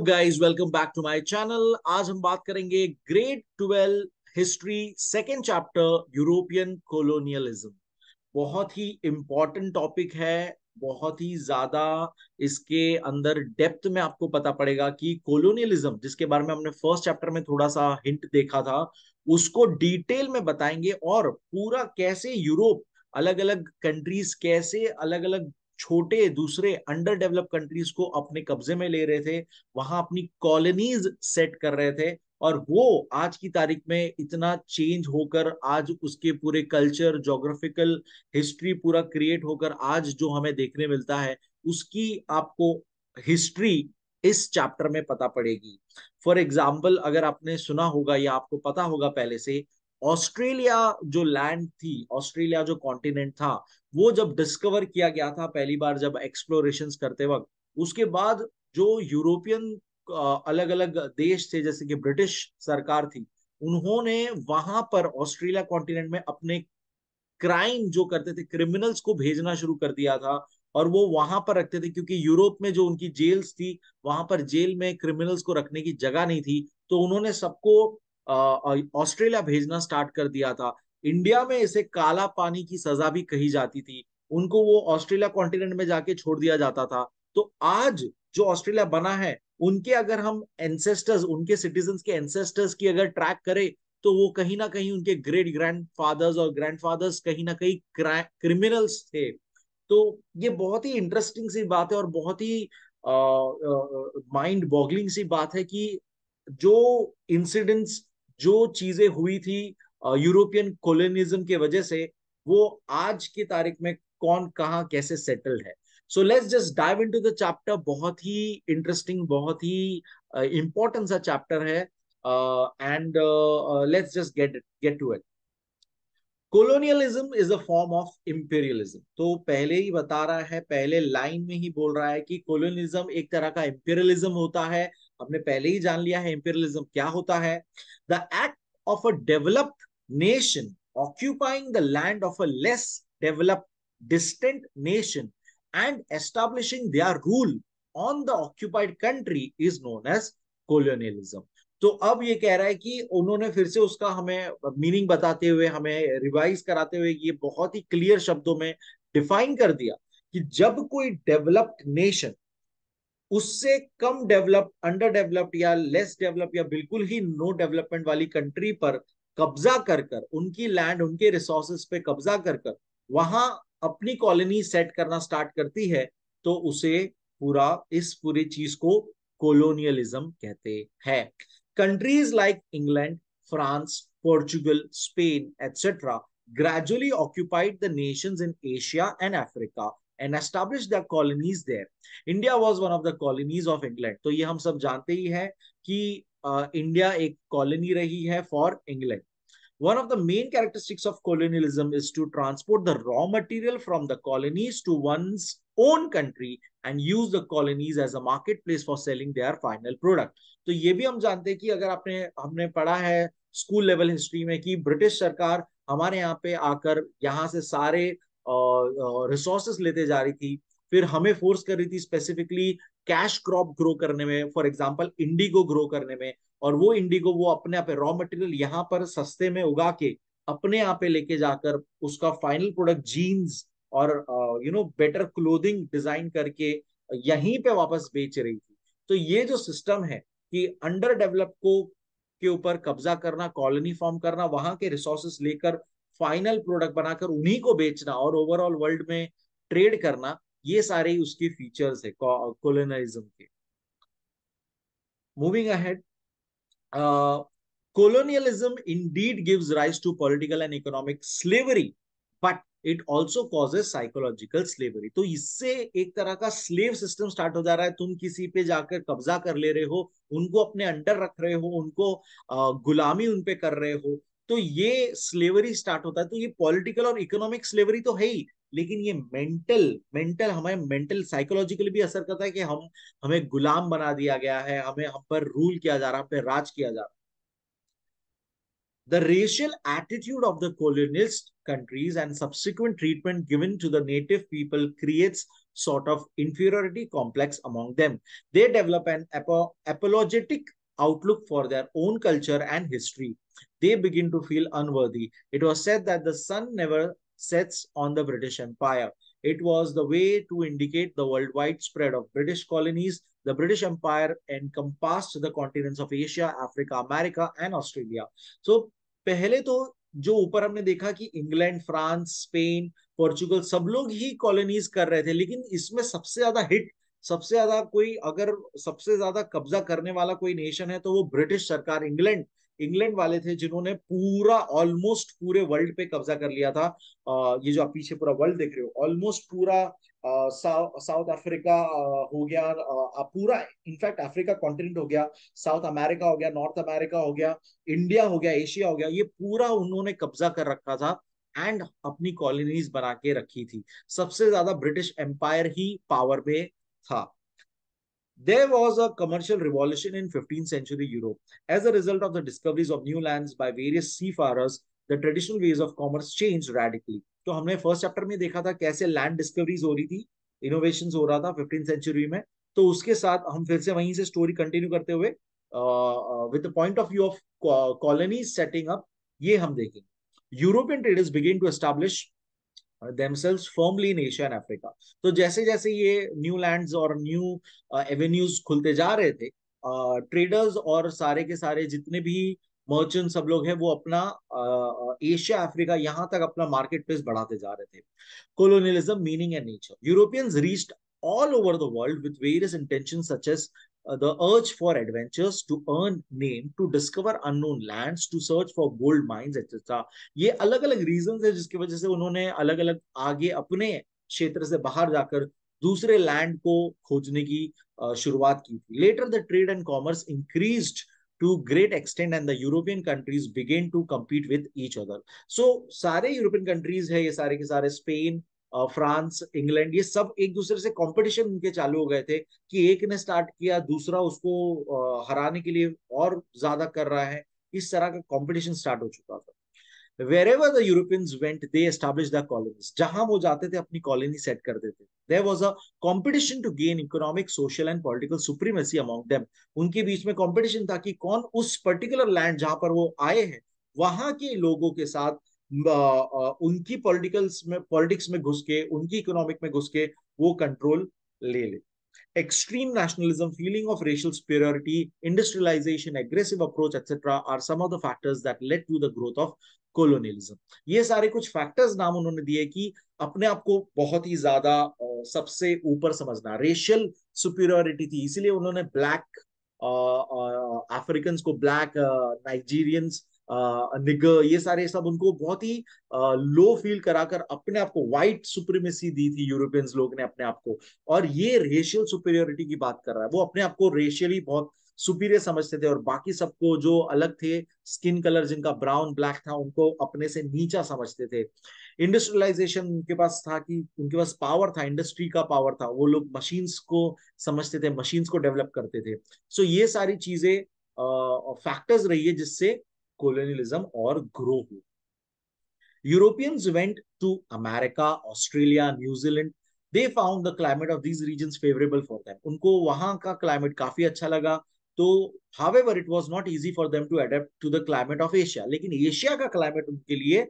Guys, welcome back to my channel. आज हम बात करेंगे grade 12 history second chapter European colonialism. बहुत ही इंपॉर्टेंट टॉपिक है, बहुत ही ज्यादा। इसके अंदर डेप्थ में आपको पता पड़ेगा कि कोलोनियलिज्म, जिसके बारे में हमने फर्स्ट चैप्टर में थोड़ा सा हिंट देखा था, उसको डिटेल में बताएंगे और पूरा कैसे यूरोप, अलग अलग कंट्रीज कैसे अलग अलग छोटे दूसरे अंडर डेवलप कंट्रीज को अपने कब्जे में ले रहे थे, वहां अपनी कॉलोनीज सेट कर रहे थे। और वो आज की तारीख में इतना चेंज होकर आज उसके पूरे कल्चर, जोग्राफिकल हिस्ट्री पूरा क्रिएट होकर आज जो हमें देखने मिलता है, उसकी आपको हिस्ट्री इस चैप्टर में पता पड़ेगी। फॉर एग्जाम्पल, अगर आपने सुना होगा या आपको पता होगा पहले से, ऑस्ट्रेलिया जो लैंड थी, ऑस्ट्रेलिया जो कॉन्टिनेंट था, वो जब डिस्कवर किया गया था पहली बार, जब एक्सप्लोरेशंस करते वक्त, उसके बाद जो यूरोपियन अलग अलग देश थे, जैसे कि ब्रिटिश सरकार थी, उन्होंने वहां पर ऑस्ट्रेलिया कॉन्टिनेंट में अपने क्राइम जो करते थे, क्रिमिनल्स को भेजना शुरू कर दिया था। और वो वहां पर रखते थे क्योंकि यूरोप में जो उनकी जेल्स थी, वहां पर जेल में क्रिमिनल्स को रखने की जगह नहीं थी, तो उन्होंने सबको ऑस्ट्रेलिया भेजना स्टार्ट कर दिया था। इंडिया में इसे काला पानी की सजा भी कही जाती थी। उनको वो ऑस्ट्रेलिया कॉन्टिनेंट में जाके छोड़ दिया जाता था। तो आज जो ऑस्ट्रेलिया बना है, उनके अगर हम एंसेस्टर्स, उनके सिटीजन्स के एंसेस्टर्स की अगर ट्रैक करें, तो वो कहीं ना कहीं उनके ग्रेट ग्रैंड फादर्स और ग्रैंडफादर्स कहीं ना कहीं क्रिमिनल्स थे। तो ये बहुत ही इंटरेस्टिंग सी बात है और बहुत ही माइंड बॉगलिंग सी बात है कि जो इंसिडेंट्स, जो चीजें हुई थी यूरोपियन कॉलोनिज्म के वजह से, वो आज की तारीख में कौन कहाँ कैसे सेटल्ड है। So let's just dive into the chapter. बहुत ही इंटरेस्टिंग, बहुत ही इंपॉर्टेंट सा चैप्टर है। And let's just get to it. Colonialism is a form of imperialism. तो पहले ही बता रहा है, पहले लाइन में ही बोल रहा है कि कोलोनियलिज्म एक तरह का इंपीरियलिज्म होता है। हमने पहले ही जान लिया है इंपीरियलिज्म क्या होता है। The act of a developed nation occupying the land of a less developed distant nation and establishing their rule on the occupied country is known as colonialism. तो अब ये कह रहा है कि उन्होंने फिर से उसका हमें मीनिंग बताते हुए, हमें रिवाइज कराते हुए, ये बहुत ही क्लियर शब्दों में डिफाइन कर दिया कि जब कोई डेवलप्ड नेशन उससे कम डेवलप, अंडर डेवलप्ड या लेस डेवलप या बिल्कुल ही नो डेवलपमेंट वाली कंट्री पर कब्जा कर कर, उनकी लैंड, उनके रिसोर्सेस पे कब्जा कर कर वहां अपनी कॉलोनी सेट करना स्टार्ट करती है, तो उसे पूरा, इस पूरी चीज को कोलोनियलिज्म कहते हैं। Countries like England, France, Portugal, Spain etcetera gradually occupied the nations in Asia and Africa and established their colonies there. India was one of the colonies of England. तो ये हम सब जानते ही है कि इंडिया एक कॉलोनी रही है for England. One of the main characteristics of colonialism is to transport the raw material from the colonies to one's own country and use the colonies as a marketplace for selling their final product. तो ये भी हम जानते हैं कि अगर हमने पढ़ा है स्कूल लेवल हिस्ट्री में कि ब्रिटिश सरकार हमारे यहाँ पे आकर यहाँ से सारे रिसोर्सेस लेते जा रही थी, फिर हमें फोर्स कर रही थी स्पेसिफिकली कैश क्रॉप ग्रो करने में, फॉर एग्जांपल इंडिगो ग्रो करने में। और वो इंडिगो वो अपने यहाँ पे रॉ मटेरियल यहाँ पर सस्ते में उगा के अपने यहाँ पे लेके जाकर उसका फाइनल प्रोडक्ट जीन्स और बेटर क्लोथिंग डिजाइन करके यहीं पे वापस बेच रही थी। तो ये जो सिस्टम है कि अंडर डेवलप को के ऊपर कब्जा करना, कॉलोनी फॉर्म करना, वहां के रिसोर्सेस लेकर फाइनल प्रोडक्ट बनाकर उन्हीं को बेचना और ओवरऑल वर्ल्ड में ट्रेड करना, ये सारे ही उसके फीचर्स है कोलोनियलिज्म के। Moving ahead, colonialism indeed gives rise to political and economic slavery, but it also causes psychological slavery. तो इससे एक तरह का स्लेव सिस्टम स्टार्ट हो जा रहा है। तुम किसी पे जाकर कब्जा कर ले रहे हो, उनको अपने अंडर रख रहे हो, उनको गुलामी उन पे कर रहे हो, तो ये स्लेवरी स्टार्ट होता है। तो ये पॉलिटिकल और इकोनॉमिक स्लेवरी तो है ही, लेकिन ये मेंटल मेंटल हमें मेंटल साइकोलॉजिकली भी असर करता है कि हम, हमें गुलाम बना दिया गया है, हमें हम पर रूल किया जा रहा है, हम पे राज किया जा रहा है। The racial attitude of the colonialists countries and subsequent treatment given to the native people creates sort of inferiority complex among them. They develop an apologetic outlook for their own culture and history. They begin to feel unworthy. It was said that the sun never sets on the British Empire. It was the way to indicate the worldwide spread of British colonies. The British Empire encompassed the continents of Asia, Africa, America, and Australia. So पहले तो जो ऊपर हमने देखा कि England, France, Spain, Portugal सब लोग ही colonies कर रहे थे, लेकिन इसमें सबसे ज्यादा हिट, सबसे ज्यादा कोई अगर सबसे ज्यादा कब्जा करने वाला कोई नेशन है तो वो ब्रिटिश सरकार, इंग्लैंड, इंग्लैंड वाले थे जिन्होंने पूरा ऑलमोस्ट पूरे वर्ल्ड पे कब्जा कर लिया था। ये जो आप पीछे पूरा वर्ल्ड देख रहे हो, ऑलमोस्ट पूरा साउथ अफ्रीका हो गया, पूरा इनफैक्ट अफ्रीका कॉन्टिनेंट हो गया, साउथ अमेरिका हो गया, नॉर्थ अमेरिका हो गया, इंडिया हो गया, एशिया हो गया, ये पूरा उन्होंने कब्जा कर रखा था एंड अपनी कॉलोनीज बना के रखी थी। सबसे ज्यादा ब्रिटिश एम्पायर ही पावर में था। There was a commercial revolution in 15th century Europe. As a result of the discoveries of new lands by various seafarers, the traditional ways of commerce changed radically. तो हमने first chapter में देखा था कैसे land discoveries हो रही थी, innovations हो रहा था 15th सेंचुरी में। तो उसके साथ हम फिर से वहीं से स्टोरी कंटिन्यू करते हुए with the point of view of colonies setting up, ये हम देखेंगे। European traders begin to establish themselves firmly in Asia and Africa. तो जैसे जैसे ये न्यू लैंड्स और न्यू एवेन्यूज खुलते जा रहे थे, ट्रेडर्स और सारे के सारे जितने भी मर्चेंट सब लोग हैं वो अपना एशिया, अफ्रीका, यहाँ तक अपना मार्केट प्लेस बढ़ाते जा रहे थे। Colonialism, meaning and nature. Europeans reached all over the world with various intentions such as the urge for adventures, to earn name, to discover unknown lands, to search for gold mines, etc. ये अलग अलग reason है जिसकी वजह से उन्होंने अलग अलग आगे अपने क्षेत्र से बाहर जाकर दूसरे लैंड को खोजने की शुरुआत की थी। Later the trade and commerce increased to great extent and the European countries began to compete with each other. So सारे यूरोपियन कंट्रीज है, ये सारे के सारे स्पेन, फ्रांस, इंग्लैंड, ये सब एक दूसरे से कंपटीशन उनके चालू हो गए थे कि एक ने स्टार्ट किया, दूसरा उसको हराने के लिए और ज्यादा कर रहा है। इस तरह का कंपटीशन स्टार्ट हो चुका था। Wherever the Europeans went, they established their colonies. जहां वो जाते थे अपनी कॉलोनी सेट कर देते थे। There was a competition to gain economic, social and political supremacy among them. उनके बीच में कंपटीशन था कि कौन उस पर्टिकुलर लैंड जहां पर वो आए हैं वहां के लोगों के साथ उनकी पॉलिटिक्स में घुस के, उनकी इकोनॉमिक में घुस के वो कंट्रोल ले ले। Extreme nationalism, feeling of racial superiority, industrialization, aggressive approach, etc. are some of the factors that led to the growth of colonialism. ये सारे कुछ फैक्टर्स नाम उन्होंने दिए कि अपने आप को बहुत ही ज्यादा सबसे ऊपर समझना, रेशियल सुपीरियोरिटी थी, इसीलिए उन्होंने ब्लैक अफ्रीकन को ब्लैक, नाइजीरियंस, निगर, ये सारे सब उनको बहुत ही लो फील कराकर अपने आप को व्हाइट सुप्रीमेसी दी थी यूरोपियंस लोग ने अपने आप को। और ये रेशियल सुपीरियोरिटी की बात कर रहा है, वो अपने आप को रेशियली बहुत सुपीरियर समझते थे और बाकी सबको जो अलग थे, स्किन कलर जिनका ब्राउन ब्लैक था, उनको अपने से नीचा समझते थे। इंडस्ट्रियलाइजेशन उनके पास था कि उनके पास पावर था, इंडस्ट्री का पावर था, वो लोग मशीन्स को समझते थे, मशीन्स को डेवलप करते थे। सो ये सारी चीजें फैक्टर्स रही है जिससे colonialism or grow हो। Europeans went to America, Australia, New Zealand. They found the climate of these regions favorable for them. उनको वहां का क्लाइमेट काफी अच्छा लगा। तो however it was not easy for them to adapt to the climate of Asia. लेकिन Asia का climate उनके लिए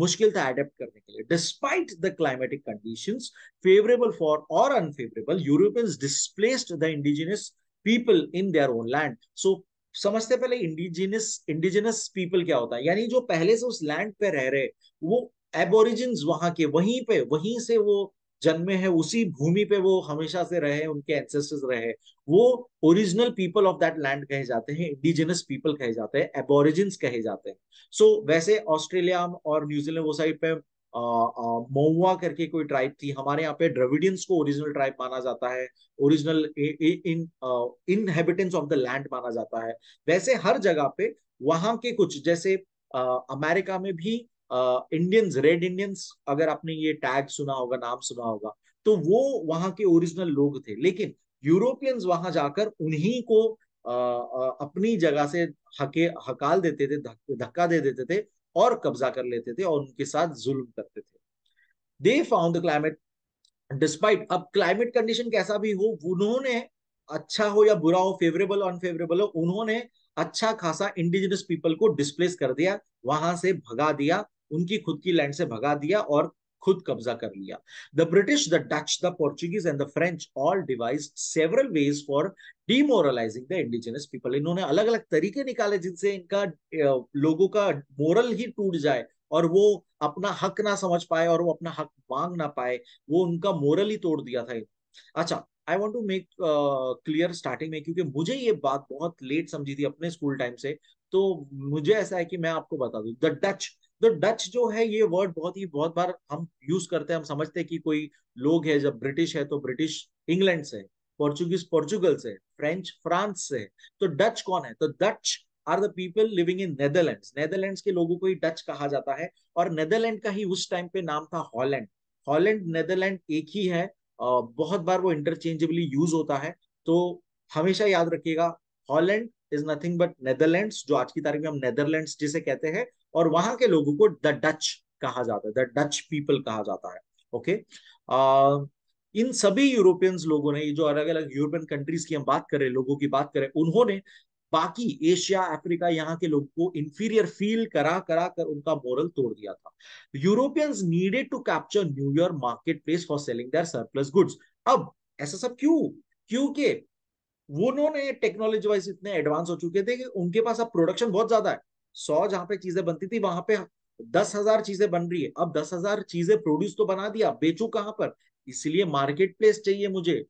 मुश्किल था अडेप्ट करने के लिए। Despite the climatic conditions favorable for or unfavorable, Europeans displaced the indigenous people in their own land. So समझते पहले इंडिजिनस पीपल क्या होता है, यानी जो पहले से उस लैंड पे रह रहे, वो एबोरिजिन्स वहां के, वहीं से वो जन्मे हैं, उसी भूमि पे वो हमेशा से रहे, उनके एंसेस्टर्स रहे, वो original people of that land कहे जाते हैं, इंडिजिनस पीपल कहे जाते हैं, एबोरिजिन्स कहे जाते हैं। सो वैसे ऑस्ट्रेलिया और न्यूजीलैंड वो साइड पे महुआ करके कोई ट्राइब थी, हमारे यहाँ पे द्रविडियंस को ओरिजिनल ट्राइब माना जाता है, original inhabitants of the land माना जाता है। वैसे हर जगह पे वहां के कुछ, जैसे अमेरिका में भी इंडियंस, रेड इंडियंस, अगर आपने ये टैग सुना होगा, नाम सुना होगा, तो वो वहां के ओरिजिनल लोग थे। लेकिन यूरोपियंस वहां जाकर उन्हीं को अपनी जगह से हकाल देते थे, धक्का दे देते थे और कब्जा कर लेते थे और उनके साथ जुल्म करते थे। They found the climate despite, अब क्लाइमेट कंडीशन कैसा भी हो, उन्होंने, अच्छा हो या बुरा हो, फेवरेबल अनफेवरेबल हो, उन्होंने अच्छा खासा इंडिजिनस पीपल को डिस्प्लेस कर दिया, वहां से भगा दिया, उनकी खुद की लैंड से भगा दिया और खुद कब्जा कर लिया। The British, the Dutch, the Portuguese and the French all devised several ways for demoralising the indigenous people, इन्होंने अलग अलग तरीके निकाले जिनसे इनका लोगों का मोरल ही टूट जाए और वो अपना हक ना समझ पाए और वो अपना हक मांग ना पाए, वो उनका मोरल ही तोड़ दिया था। अच्छा, I want to make clear starting में, क्योंकि मुझे ये बात बहुत लेट समझी थी अपने स्कूल टाइम से, तो मुझे ऐसा है कि मैं आपको बता दूं, द डच जो है, ये वर्ड बहुत बार हम यूज करते हैं, हम समझते हैं कि कोई लोग है, जब ब्रिटिश है तो ब्रिटिश इंग्लैंड से, पोर्चुगीज पोर्चुगल से, फ्रेंच फ्रांस से, तो डच कौन है? तो Dutch are the people living in Netherlands, Netherlands के लोगों को ही डच कहा जाता है। और नेदरलैंड का ही उस टाइम पे नाम था हॉलैंड। हॉलैंड नेदरलैंड एक ही है, बहुत बार वो इंटरचेंजेबली यूज होता है, तो हमेशा याद रखिएगा, Holland is nothing but Netherlands, जो आज की तारीख में हम नेदरलैंड्स जिसे कहते हैं, और वहां के लोगों को द डच कहा जाता है, द डच पीपल कहा जाता है। ओके, इन सभी यूरोपियंस लोगों ने, ये जो अलग अलग यूरोपियन कंट्रीज की हम बात करें, लोगों की बात करें, उन्होंने बाकी एशिया अफ्रीका यहाँ के लोगों को इंफीरियर फील करा करा कर उनका मोरल तोड़ दिया था। Europeans needed to capture New York market place for selling their surplus goods. अब ऐसा सब क्यों? क्योंकि वो उन्होंने टेक्नोलॉजी वाइज इतने एडवांस हो चुके थे कि उनके पास अब प्रोडक्शन बहुत ज्यादा है। 100 जहां पे चीजें बनती थी, वहां पे 10,000 चीजें बन रही है। अब 10,000 चीजें प्रोड्यूस तो बना दिया, बेचू कहां पर? इसलिए मार्केट प्लेस चाहिए मुझे।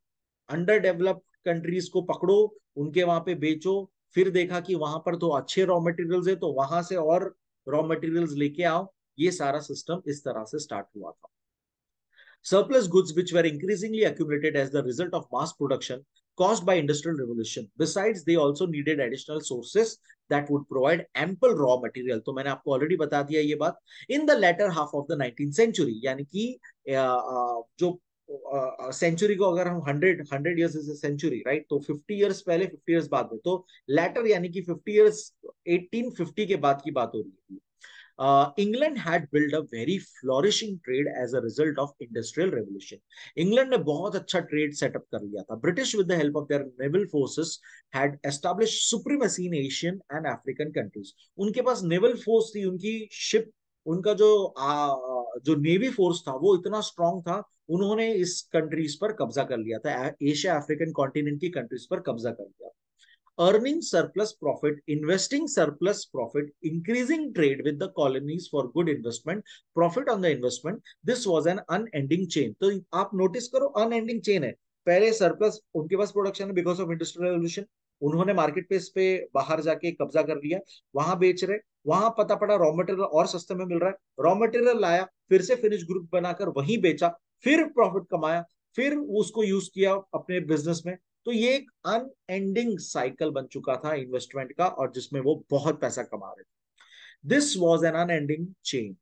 अंडर डेवलप्ड कंट्रीज को पकड़ो, उनके वहां पे बेचो, फिर देखा कि वहां पर तो अच्छे रॉ मटेरियल्स है, तो वहां से और रॉ मटेरियल्स लेके आओ। ये सारा सिस्टम इस तरह से स्टार्ट हुआ था। Surplus goods which were increasingly accumulated as the result of mass production caused by industrial revolution. Besides, they also needed additional sources that would provide ample raw material. तो मैंने आपको ऑलरेडी बता दिया ये बात। In the latter half of the 19th century, यानी कि जो सेंचुरी को अगर हम 100 ईयर्स इज सेंचुरी, राइट, तो 50 ईयर्स पहले, 50 ईयर्स बाद में, तो लेटर यानी कि 50 ईयर्स, 1850 के बाद की बात हो रही है। England had built a very flourishing trade as a result of industrial revolution. England ने बहुत अच्छा ट्रेड सेटअप कर लिया था। British with the help of their naval forces had established supremacy in Asian and African countries. उनके पास naval force थी, उनकी ship, उनका जो नेवी फोर्स था वो इतना स्ट्रांग था, उन्होंने इस कंट्रीज पर कब्जा कर लिया था, एशिया अफ्रीकन कॉन्टिनेंट की कंट्रीज पर कब्जा कर लिया। Earning surplus profit, investing surplus profit, increasing trade with the colonies for good investment, profit on the investment. This was an unending chain. तो आप नोटिस करो, अनएंडिंग चेन है। पहले सरप्लस उनके पास प्रोडक्शन है बिकॉज ऑफ इंडस्ट्रियल रेवोल्यूशन, उन्होंने market place पे बाहर जाके कब्जा कर लिया, वहां बेच रहे, वहां पता पड़ा रॉ मटेरियल और सस्ते में मिल रहा है, रॉ मटेरियल लाया, फिर से फिनिश ग्रुप बनाकर वहीं बेचा, फिर प्रॉफिट कमाया, फिर उसको यूज किया अपने बिजनेस में। तो ये एक अनएंडिंग साइकिल बन चुका था इन्वेस्टमेंट का, और जिसमें वो बहुत पैसा कमा रहे थे। This was an unending chain.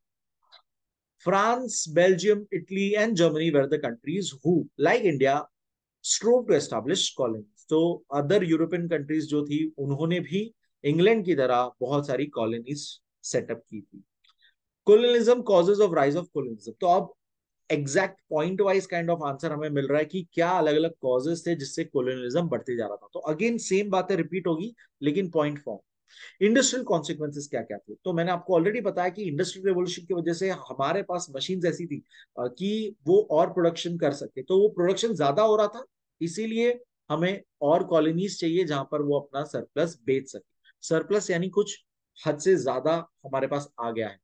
France, Belgium, Italy and Germany were the countries who, like India, strove to establish colonies. तो अदर यूरोपियन कंट्रीज जो थी, उन्होंने भी इंग्लैंड की तरह बहुत सारी कॉलोनीज सेटअप की थी। कोलोनिज्म, कॉजेज ऑफ राइज ऑफ कोलोनिज्म। तो अब exact point wise kind of answer हमें मिल रहा है कि क्या अलग अलग कॉजेस थे जिससे कोलोनियलिज्म बढ़ते जा रहा था। तो अगेन सेम बातें रिपीट होगी, लेकिन पॉइंट फॉर्म। इंडस्ट्रियल कॉन्सिक्वेंसेस क्या क्या थे, तो मैंने आपको ऑलरेडी बताया कि इंडस्ट्रियल रेवोल्यूशन की वजह से हमारे पास मशीन ऐसी थी कि वो और प्रोडक्शन कर सके, तो वो प्रोडक्शन ज्यादा हो रहा था, इसीलिए हमें और कॉलोनीज चाहिए जहां पर वो अपना सरप्लस बेच सके। सरप्लस यानी कुछ हद से ज्यादा हमारे पास आ गया है।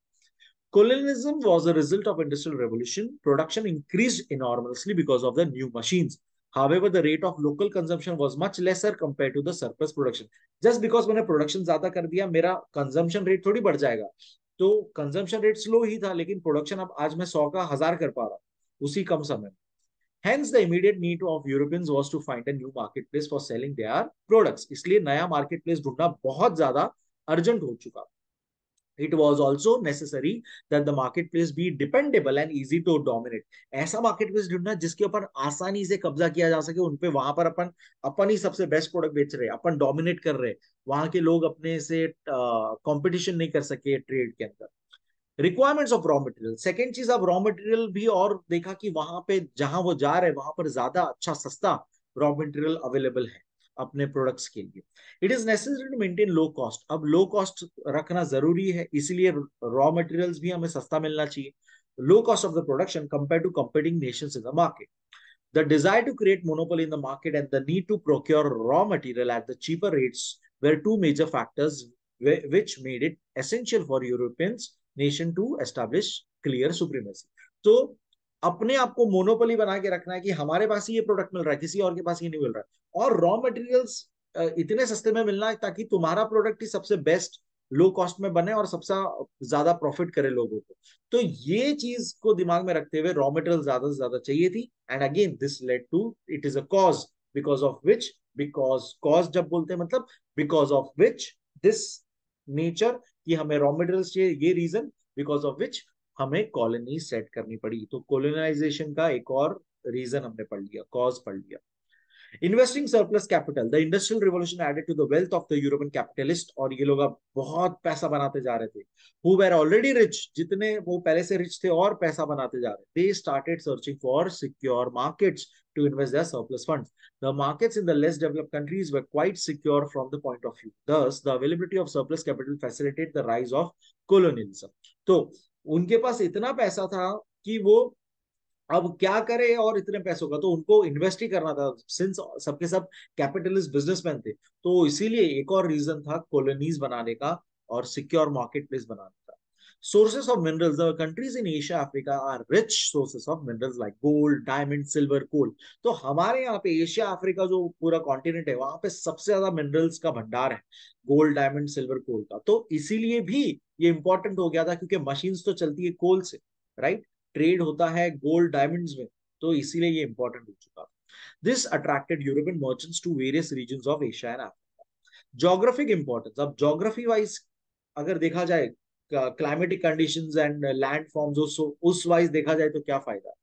Colonialism was a result of industrial revolution. Production increased enormously because of the new machines. However, the rate of local consumption was much lesser compared to the surplus production. Just because मैंने production ज्यादा कर दिया, मेरा consumption rate थोड़ी बढ़ जाएगा। तो consumption rate slow ही था, लेकिन production अब आज मैं 100 का 1000 कर पा रहा हूँ उसी कम समय में। Hence, the immediate need of Europeans was to find a new marketplace for selling their products. इसलिए नया marketplace ढूंढना बहुत ज्यादा urgent हो चुका। It was also necessary that the marketplace be dependable and easy to dominate. ऐसा marketplace ढूंढना जिसके ऊपर आसानी से कब्जा किया जा सके, उनपे वहां पर अपन अपन ही सबसे बेस्ट प्रोडक्ट बेच रहे, अपन डोमिनेट कर रहे, वहां के लोग अपने से कंपटीशन नहीं कर सके ट्रेड के अंदर। Requirements of raw material, second चीज, अब रॉ मटेरियल भी और देखा कि वहां पे जहां वो जा रहे हैं वहां पर ज्यादा अच्छा सस्ता रॉ मटेरियल अवेलेबल है अपने प्रोडक्ट्स के लिए। It is necessary to maintain low cost, अब लो कॉस्ट रखना जरूरी है, इसीलिए रॉ मटेरियल्स भी हमें सस्ता मिलना चाहिए। Low cost of the production compare to competing nations in the market, the desire to create monopoly in the market and the need to procure raw material at the cheaper rates were two major factors which made it essential for European nation to establish clear supremacy. तो अपने आप को monopoly बना के रखना है कि हमारे पास ही ये प्रोडक्ट मिल रहा है, किसी और के पास ये नहीं मिल रहा है, और रॉ मटेरियल्स इतने सस्ते में मिलना है ताकि तुम्हारा प्रोडक्ट ही सबसे बेस्ट लो कॉस्ट में बने और सबसे ज्यादा प्रॉफिट करे लोगों को। तो ये चीज को दिमाग में रखते हुए रॉ मटेरियल ज्यादा से ज्यादा चाहिए थी, and again this led to, it is a cause because of which, because cause जब बोलते हैं मतलब because of which this nature, कि हमें रॉ मटेरियल्स चाहिए, ये रीजन बिकॉज ऑफ विच हमें कॉलोनी सेट करनी पड़ी। तो कॉलोनाइजेशन का एक और रीजन हमने पढ़ लिया, कॉज पढ़ लिया। Investing surplus capital, the industrial revolution added to the wealth of the European capitalist, और ये लोग अब बहुत पैसा बनाते जा रहे थे, हु वर ऑलरेडी रिच, जितने वो पहले से रिच थे और पैसा बनाते जा रहे, they started searching for secure markets to invest their surplus funds. The markets in the less developed countries were quite secure from the point of view. Thus, the availability of surplus capital facilitated the rise of colonialism. तो उनके पास इतना पैसा था कि वो अब क्या करे, और इतने पैसों का तो उनको इन्वेस्ट ही करना था, सिंस सबके सब कैपिटलिस्ट बिजनेसमैन थे, तो इसीलिए एक और रीजन था कॉलोनीज बनाने का और सिक्योर मार्केट प्लेस बनाने का। Sources of minerals, the countries in Asia Africa are rich sources of minerals like gold, diamond, silver, coal. तो हमारे यहाँ पे एशिया अफ्रीका जो पूरा कॉन्टिनेंट है वहां पे सबसे ज्यादा मिनरल्स का भंडार है, गोल्ड, डायमंड, सिल्वर, कोल का। तो इसीलिए भी ये इंपॉर्टेंट हो गया था क्योंकि मशीन्स तो चलती है कोल से, राइट, ट्रेड होता है गोल्ड डायमंड्स में, तो इसीलिए ये इंपॉर्टेंट हो चुका। This attracted European merchants to various regions of Asia and Africa. Geographic importance, अब ज्योग्राफी वाइज अगर देखा जाए, climatic conditions and land forms, उस वाइज देखा जाए तो क्या फायदा।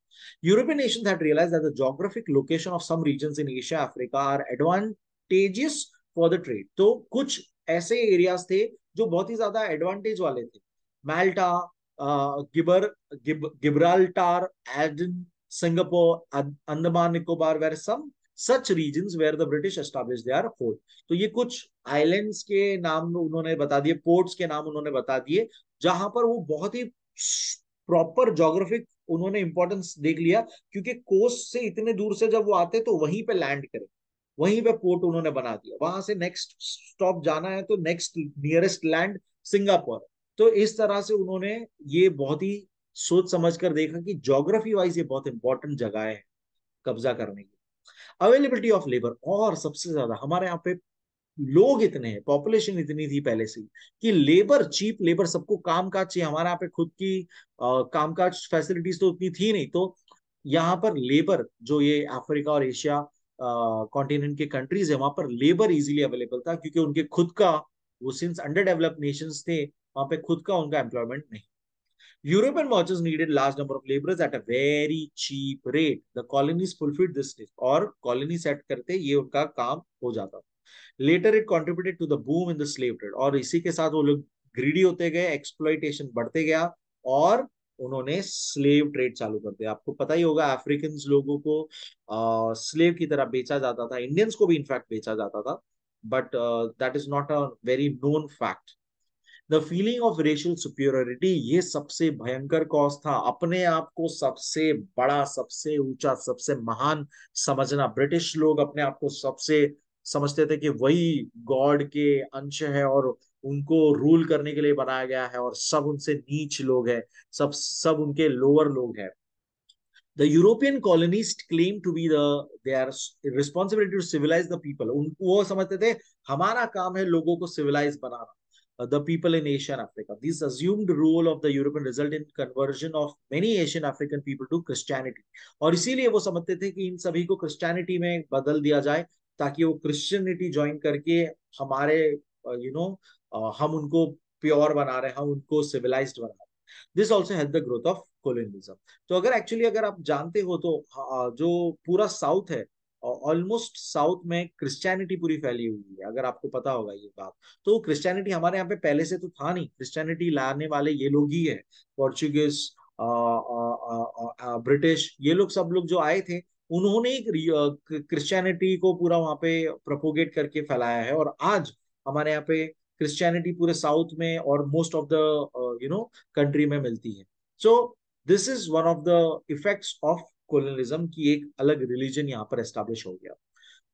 European nations had realized that the geographic location of some regions in Asia, Africa are advantageous for the trade. तो कुछ ऐसे एरियाज थे जो बहुत ही ज्यादा एडवांटेज वाले थे, Malta, Gibraltar, Aden, Singapore, Andaman Nicobar, were some such regions where the British establish their fort. तो ये कुछ आइलैंड्स के नाम उन्होंने बता दिए, पोर्ट्स के नाम उन्होंने बता दिए, जहां पर वो बहुत ही प्रॉपर जोग्राफिक उन्होंने इंपॉर्टेंस देख लिया, क्योंकि कोस्ट से इतने दूर से जब वो आते तो वहीं पे लैंड करे, वहीं पे पोर्ट उन्होंने बना दिया, वहां से नेक्स्ट स्टॉप जाना है तो नेक्स्ट नियरेस्ट लैंड सिंगापुर। तो इस तरह से उन्होंने ये बहुत ही सोच समझ कर देखा कि ज्योग्राफी वाइज ये बहुत इंपॉर्टेंट जगह है कब्जा करने की। अवेलेबिलिटी ऑफ लेबर, और सबसे ज्यादा हमारे यहाँ पे लोग इतने हैं, पॉपुलेशन इतनी थी पहले से कि लेबर, चीप लेबर, सबको काम काज चाहिए। हमारे यहाँ पे खुद की कामकाज फैसिलिटीज तो उतनी थी नहीं, तो यहाँ पर लेबर, जो ये अफ्रीका और एशिया कॉन्टिनेंट के कंट्रीज है वहां पर लेबर इजीली अवेलेबल था, क्योंकि उनके खुद का, वो सिंस अंडर डेवलप्ड नेशंस थे, वहां पे खुद का उनका एम्प्लॉयमेंट नहीं। European merchants needed large number of laborers at a very cheap rate. The colonies fulfilled this need, और कॉलोनी सेट करते ये उनका काम हो जाता। Later it contributed to the boom in the slave trade, और इसी के साथ वो लोग ग्रीडी होते गए, एक्सप्लॉइटेशन बढ़ते गया, और उन्होंने स्लेव ट्रेड चालू कर दिया। आपको पता ही होगा अफ्रीकन लोगों को स्लेव की तरह बेचा जाता था, इंडियंस को भी इनफैक्ट बेचा जाता था, but that is not a very known fact. The feeling of racial superiority, ये सबसे भयंकर कॉज था, अपने आप को सबसे बड़ा, सबसे ऊंचा, सबसे महान समझना। ब्रिटिश लोग अपने आप को सबसे समझते थे कि वही गॉड के अंश है और उनको रूल करने के लिए बनाया गया है, और सब उनसे नीच लोग हैं, सब सब उनके लोअर लोग हैं। The European colonists claim to be their responsibility to civilize the people. उनको वो समझते थे हमारा काम है लोगों को सिविलाइज बनाना, the people in Asia and Africa. This assumed role of the European result in conversion of many Asian African people to Christianity. और इसीलिए वो समझते थे कि इन सभी को क्रिश्चियनिटी में बदल दिया जाए, ताकि वो क्रिश्चियनिटी ज्वाइन करके हमारे हम उनको प्योर बना रहे हैं, हम उनको सिविलाइज्ड बना रहे हैं। This also help the growth of colonialism. तो अगर एक्चुअली अगर आप जानते हो तो जो पूरा साउथ है ऑलमोस्ट साउथ में क्रिश्चियनिटी पूरी फैली हुई है, अगर आपको पता होगा ये बात। तो क्रिश्चियनिटी हमारे यहाँ पे पहले से तो था नहीं, क्रिश्चियनिटी लाने वाले ये लोग ही है, पोर्चुगीज, ब्रिटिश, ये लोग सब लोग जो आए थे, उन्होंने ही क्रिश्चियनिटी को पूरा वहां पे प्रोपोगेट करके फैलाया है। और आज हमारे यहाँ पे क्रिश्चियनिटी पूरे साउथ में और मोस्ट ऑफ द कंट्री में मिलती है। So this is one of the effects of colonialism की, एक अलग रिलीजन यहाँ पर एस्टेब्लिश हो गया।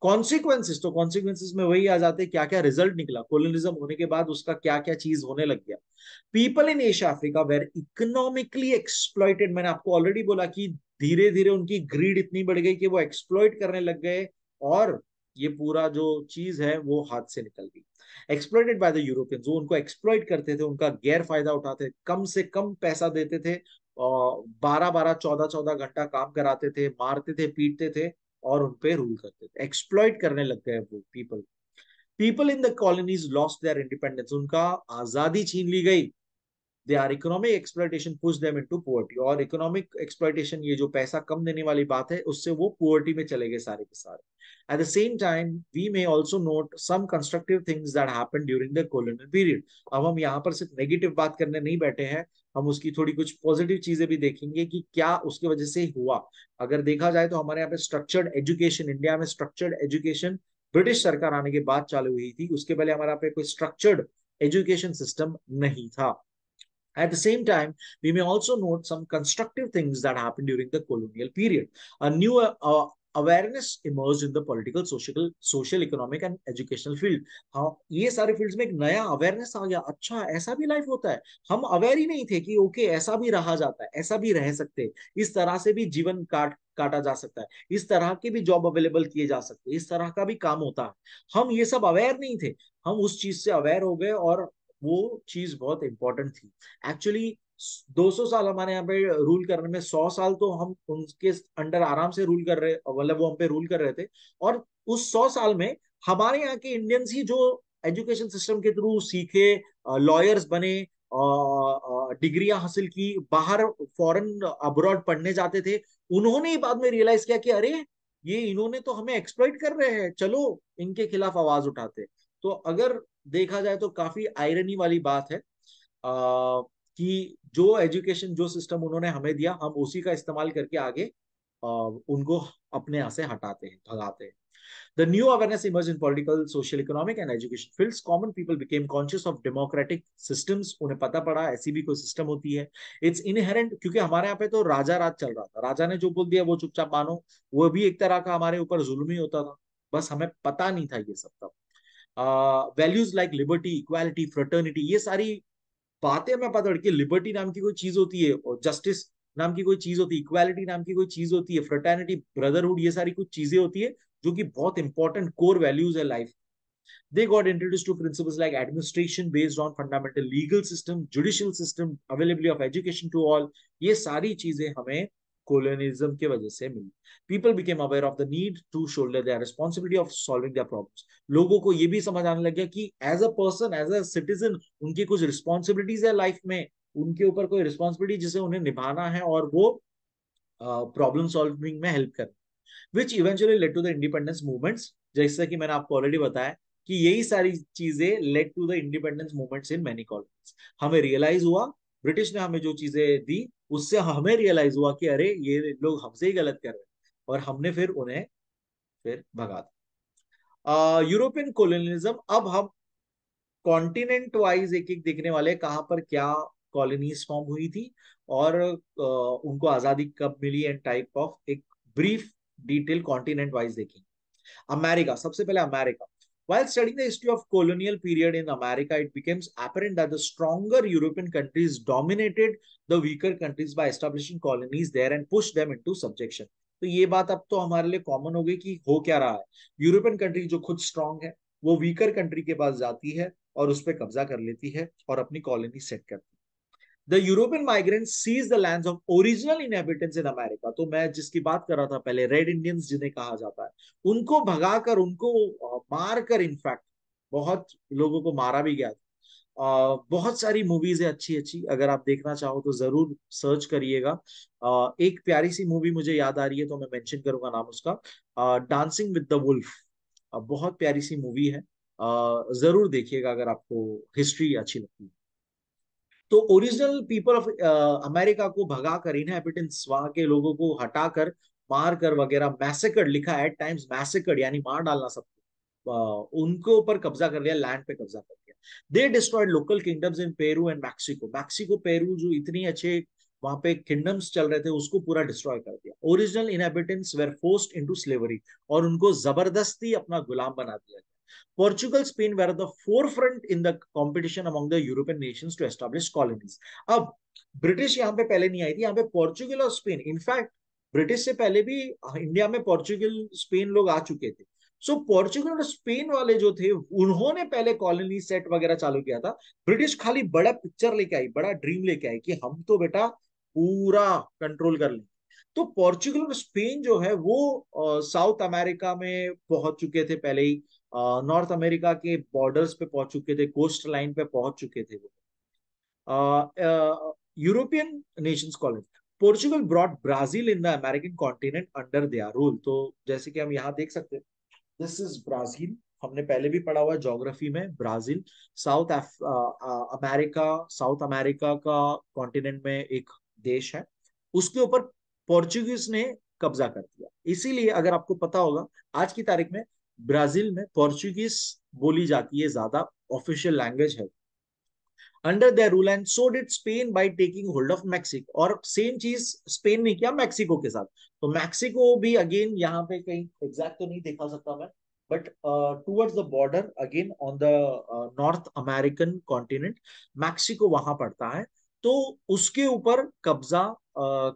कॉन्सिक्वेंसेस, तो कॉन्सिक्वेंसेस में वही आ जाते हैं, क्या क्या रिजल्ट निकला कोलोनिज्म होने के बाद, उसका क्या क्या चीज होने लग गया। People in Asia Africa were economically exploited. मैंने आपको ऑलरेडी बोला कि धीरे धीरे उनकी ग्रीड इतनी बढ़ गई कि वो एक्सप्लॉइट करने लग गए, और ये पूरा जो चीज है वो हाथ से निकल गई। एक्सप्लॉइटेड बाय द यूरोपियंस, वो उनको एक्सप्लॉइट करते थे, उनका गैर फायदा उठाते, कम से कम पैसा देते थे, 12-12 14-14 घंटा काम कराते थे, मारते थे, पीटते थे, और उनपे रूल करते थे। एक्सप्लॉइट करने लग गए वो people. People in the colonies lost their independence, उनका आजादी छीन ली गई। Their economic exploitation push them into poverty, और इकोनॉमिक एक्सप्लॉइटेशन, ये जो पैसा कम देने वाली बात है, उससे वो पोवर्टी में चले गए सारे के सारे। At the same time we may also note some constructive things that happened during the colonial period. अब हम यहाँ पर सिर्फ नेगेटिव बात करने नहीं बैठे हैं, हम उसकी थोड़ी कुछ पॉजिटिव चीजें भी देखेंगे कि क्या उसकी वजह से हुआ। अगर देखा जाए तो हमारे यहाँ पे स्ट्रक्चर्ड एजुकेशन, इंडिया में स्ट्रक्चर्ड एजुकेशन ब्रिटिश सरकार आने के बाद चालू हुई थी, उसके पहले हमारे यहाँ पे कोई स्ट्रक्चर्ड एजुकेशन सिस्टम नहीं था। At the same time, we may also note some constructive things that happened during the colonial period. A new awareness emerged in the political, social, economic and educational field. हाँ, ये सारे fields में एक नया awareness आ गया, अच्छा ऐसा भी लाइफ होता है। हम अवेयर ही नहीं थे कि ओके ऐसा भी रहा जाता है, ऐसा भी रह सकते हैं, इस तरह से भी जीवन काटा जा सकता है, इस तरह के भी जॉब अवेलेबल किए जा सकते हैं, इस तरह का भी काम होता है। हम ये सब अवेयर नहीं थे, हम उस चीज से अवेयर हो गए, और वो चीज बहुत इंपॉर्टेंट थी। एक्चुअली 200 साल हमारे यहाँ पे रूल करने में, 100 साल तो हम उनके अंडर आराम से रूल कर रहे, मतलब वो हम पे रूल कर रहे थे। और उस 100 साल में हमारे यहाँ के इंडियंस ही जो एजुकेशन सिस्टम के थ्रू सीखे, लॉयर्स बने, डिग्रियां हासिल की, बाहर फॉरेन अब्रॉड पढ़ने जाते थे, उन्होंने ही बाद में रियलाइज किया कि अरे ये इन्होंने तो हमें एक्सप्लॉइट कर रहे हैं, चलो इनके खिलाफ आवाज उठाते। तो अगर देखा जाए तो काफी आयरनी वाली बात है, कि जो एजुकेशन, जो सिस्टम उन्होंने हमें दिया, हम उसी का इस्तेमाल करके आगे उनको अपने यहाँ से हटाते हैं, भगाते हैं। The new awareness emerged in political, social, economic and education fields. Common people became conscious of democratic systems. उन्हें पता पड़ा ऐसी भी कोई सिस्टम होती है। It's inherent, क्योंकि हमारे यहाँ पे तो राजा राज चल रहा था, राजा ने जो बोल दिया वो चुपचाप मानो, वो भी एक तरह का हमारे ऊपर जुल्म ही होता था, बस हमें पता नहीं था ये सब तब। Values like liberty, equality, fraternity, ये सारी बातें हमें पता कि लिबर्टी नाम की कोई चीज होती है, और जस्टिस नाम की कोई चीज होती है, इक्वालिटी नाम की कोई चीज होती है, फ्रेटर्निटी, ब्रदरहुड, ये सारी कुछ चीजें होती है जो कि बहुत इंपॉर्टेंट कोर वैल्यूज है life. They got introduced to principles like administration based on fundamental legal system, judicial system, availability of education to all. ये सारी चीजें हमें colonialism के वजह से मिली। People became aware of the need to shoulder their responsibility of solving their problems. लोगों को ये भी समझ आने लग गया कि as a person, as a citizen, उनकी कुछ responsibilities है लाइफ में, उनके ऊपर कोई responsibility जिसे उन्हें निभाना है, और वो प्रॉब्लम सॉल्विंग में हेल्प कर, which eventually led to the independence movements. जैसा कि मैंने आपको ऑलरेडी बताया कि यही सारी चीजें led to the independence movements in many colonies. हमें रियलाइज हुआ, ब्रिटिश ने हमें जो चीजें दी, उससे हमें रियलाइज हुआ कि अरे ये लोग हमसे ही गलत कर रहे हैं, और हमने फिर उन्हें फिर भगा दिया। यूरोपियन कोलोनियलिज्म, अब हम कॉन्टिनेंट वाइज एक एक देखने वाले, कहां पर क्या कॉलोनीज फॉर्म हुई थी, और उनको आजादी कब मिली, एंड टाइप ऑफ एक ब्रीफ डिटेल कॉन्टिनेंट वाइज देखेंगे। अमेरिका, सबसे पहले America. While studying the history of colonial period in America, it becomes apparent that the stronger European countries dominated the weaker countries by establishing colonies there and pushed them into subjection. तो ये बात अब तो हमारे लिए common हो गई कि हो क्या रहा है। यूरोपियन कंट्री जो खुद स्ट्रांग है, वो वीकर कंट्री के पास जाती है और उस पर कब्जा कर लेती है और अपनी कॉलोनी सेट करती है। The European migrants seize the lands of original inhabitants in America. तो मैं जिसकी बात कर रहा था पहले, रेड इंडियंस जिन्हें कहा जाता है, उनको भगाकर, उनको मार कर, इनफैक्ट बहुत लोगों को मारा भी गया था, बहुत सारी मूवीज है अच्छी अच्छी, अगर आप देखना चाहो तो जरूर सर्च करिएगा। एक प्यारी सी मूवी मुझे याद आ रही है तो मैं मेंशन करूंगा नाम उसका, डांसिंग विद द वुल्फ। बहुत प्यारी सी मूवी है, जरूर देखिएगा अगर आपको हिस्ट्री अच्छी लगती है। तो ओरिजिनल पीपल ऑफ अमेरिका को भगा कर, इनहेबिटेंट्स वहां के लोगों को हटाकर, मार कर वगैरह, मैसेकर्ड लिखा है एट टाइम्स, मैसेकर्ड यानी मार डालना सबको, उनके ऊपर कब्जा कर लिया, लैंड पे कब्जा कर लिया। They destroyed local kingdoms in Peru and Mexico. Mexico Peru जो इतनी अच्छे वहां पे किंगडम्स चल रहे थे उसको पूरा डिस्ट्रॉय कर दिया। Original inhabitants were forced into slavery, और उनको जबरदस्ती अपना गुलाम बना दिया। Portugal, Spain were the forefront in the competition among the European nations to establish colonies. अब ब्रिटिश यहाँ पे पहले नहीं आई थी, यहाँ पे पोर्चुगल और स्पेन, इनफैक्ट ब्रिटिश से पहले भी इंडिया में पोर्चुगल स्पेन लोग आ चुके थे। सो पोर्चुगल और स्पेन वाले जो थे उन्होंने पहले कॉलोनी सेट वगैरह चालू किया था। ब्रिटिश खाली बड़ा पिक्चर लेके आई, बड़ा ड्रीम लेके आई कि हम तो बेटा पूरा कंट्रोल कर लेंगे। तो पोर्चुगल और स्पेन जो है वो साउथ अमेरिका में पहुंच चुके थे पहले ही, नॉर्थ अमेरिका के बॉर्डर्स पे पहुंच चुके थे, कोस्ट लाइन पे पहुंच चुके थे वो। European Nations colony, Portugal brought Brazil in the American continent under their rule. तो जैसे कि हम यहाँ देख सकते हैं, दिस इज ब्राजील, हमने पहले भी पढ़ा हुआ है ज्योग्राफी में, Brazil south America, south America का कॉन्टिनेंट में एक देश है, उसके ऊपर पोर्चुगीज ने कब्जा कर दिया। इसीलिए अगर आपको पता होगा आज की तारीख में ब्राजील में पोर्चुगीज बोली जाती है ज्यादा, ऑफिशियल लैंग्वेज है under their rule. And so did Spain by taking hold of Mexico, और सेम चीज स्पेन ने किया मैक्सिको के साथ। तो मैक्सिको भी अगेन यहाँ पे कहीं एग्जैक्ट तो नहीं दिखा सकता मैं, but towards the border again on the north American continent, Mexico वहां पड़ता है। तो उसके ऊपर कब्जा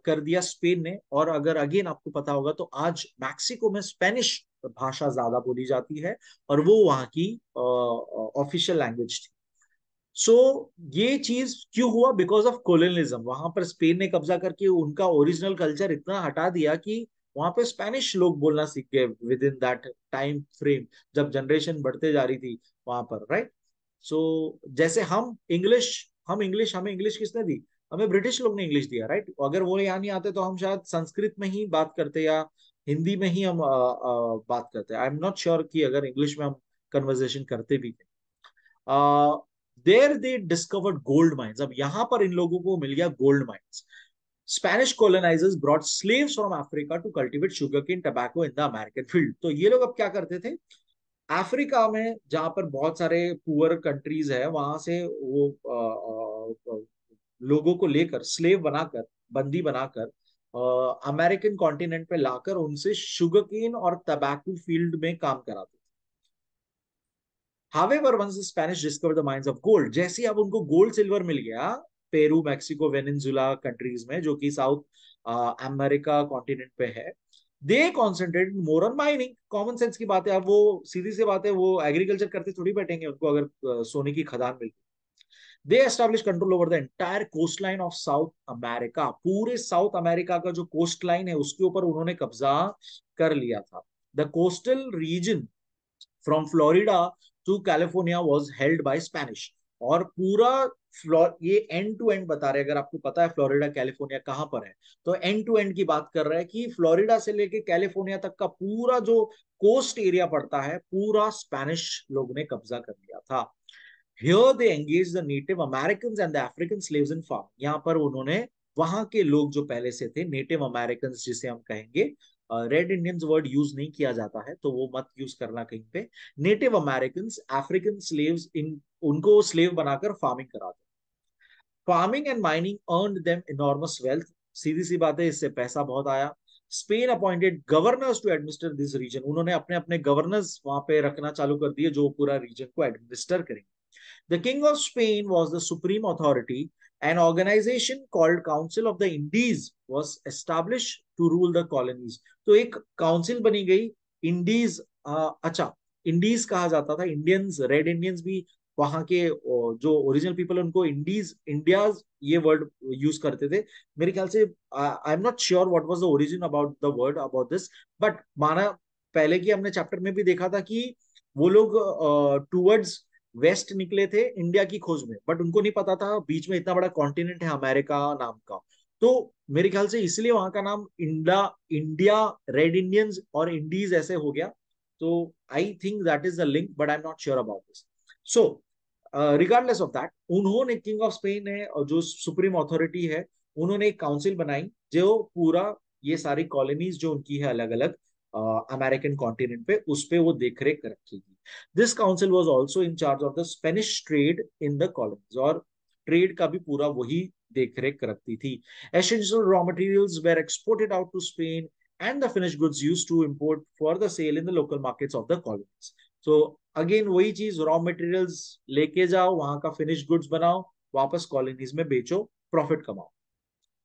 कर दिया स्पेन ने। और अगर अगेन आपको पता होगा तो आज मैक्सिको में स्पेनिश भाषा ज्यादा बोली जाती है, और वो वहां की ऑफिशियल लैंग्वेज थी। सो ये चीज क्यों हुआ? Because of colonialism. वहां पर स्पेन ने कब्जा करके उनका ओरिजिनल कल्चर इतना हटा दिया कि वहां पे स्पेनिश लोग बोलना सीख गए with in that time frame, जब जनरेशन बढ़ते जा रही थी वहां पर, राइट। सो जैसे हम इंग्लिश हमें इंग्लिश किसने दी? हमें ब्रिटिश लोग ने इंग्लिश दिया, राइट। अगर वो यहाँ नहीं आते तो हम शायद संस्कृत में ही बात करते, या हिंदी में ही हम बात करते। आई एम नॉट श्योर कि अगर इंग्लिश में हम कन्वर्सेशन करते भी थे। There they discovered gold mines. अब यहां पर इन लोगों को मिल गया gold mines. Spanish colonizers brought slaves from Africa to cultivate sugarcane, tobacco in the American field। तो ये लोग अब क्या करते थे, अफ्रीका में जहां पर बहुत सारे पुअर कंट्रीज है, वहां से वो लोगों को लेकर, स्लेव बनाकर, बंदी बनाकर अमेरिकन कॉन्टिनेंट पे लाकर उनसे शुगरकेन और तंबाकू फील्ड में काम कराते। However, once the Spanish discovered the mines of gold, जैसे ही अब उनको गोल्ड सिल्वर मिल गया, पेरू, मैक्सिको, वेनेजुला कंट्रीज में जो कि साउथ अमेरिका कॉन्टिनेंट पे है, they concentrate more on mining. Common sense की बात है, अब वो सीधी सी बात है, वो एग्रीकल्चर करते थोड़ी बैठेंगे उनको अगर सोने की खदान मिल। They establish control over the entire coastline of south America. पूरे साउथ अमेरिका का जो कोस्ट लाइन है उसके ऊपर उन्होंने कब्जा कर लिया था। The coastal region from Florida to California was held by Spanish. और पूरा ये एंड टू एंड बता रहे हैं, अगर आपको पता है फ्लोरिडा कैलिफोर्निया कहां पर है, तो एंड टू एंड की बात कर रहा है कि फ्लोरिडा से लेके कैलिफोर्निया तक का पूरा जो कोस्ट एरिया पड़ता है, पूरा स्पेनिश लोग ने कब्जा कर लिया था। Here they engage the native American and the African slaves in farm. यहाँ पर उन्होंने वहां के लोग जो पहले से थे, नेटिव अमेरिकन जिसे हम कहेंगे, रेड इंडियंस वर्ड यूज नहीं किया जाता है तो वो मत यूज करना कहीं पे। नेटिव अमेरिकन, अफ्रीकन स्लेव्स, इन उनको स्लेव बनाकर फार्मिंग कराते। Farming and mining earned them enormous wealth. सीधी सी बात है, इससे पैसा बहुत आया। Spain appointed governors to administer this region. उन्होंने अपने अपने गवर्नर्स वहां पे रखना चालू कर दिए जो पूरा रीजन को एडमिनिस्टर करेंगे। The King of Spain was the supreme authority. An organization called Council of the Indies was established to rule the colonies. तो एक काउंसिल बनी गई इंडीज। अच्छा, इंडीज कहा जाता था, इंडियंस, रेड इंडियंस भी वहां के जो ओरिजिनल पीपल उनको इंडीज, इंडियाज ये वर्ड यूज करते थे मेरे ख्याल से। I am not sure what was the origin about the word about this, but माना पहले की हमने चैप्टर में भी देखा था कि वो लोग टूवर्ड्स वेस्ट निकले थे इंडिया की खोज में, बट उनको नहीं पता था बीच में इतना बड़ा कॉन्टिनेंट है अमेरिका नाम का। तो मेरे ख्याल से इसलिए वहां का नाम इंडिया, इंडिया, रेड इंडियंस और इंडीज ऐसे हो गया। तो I think that is the link, but I am not sure about this. So regardless of that, उन्होंने, किंग ऑफ स्पेन है और जो सुप्रीम अथॉरिटी है, उन्होंने एक काउंसिल बनाई जो पूरा ये सारी कॉलोनीज जो उनकी है अलग अलग अमेरिकन कॉन्टिनेंट पे, उस पे वो देखरेख रखेगी। This council was also in charge of the Spanish trade in the colonies, और ट्रेड का भी पूरा वही देखरेख रखती थी। Essential raw materials were exported out to Spain and the finished goods used to import for the sale in the local markets of the colonies. तो again वही चीज, रॉ मटेरियल्स लेके जाओ, वहां का फिनिश गुड्स बनाओ, वापस कॉलोनीज में बेचो, प्रॉफिट कमाओ।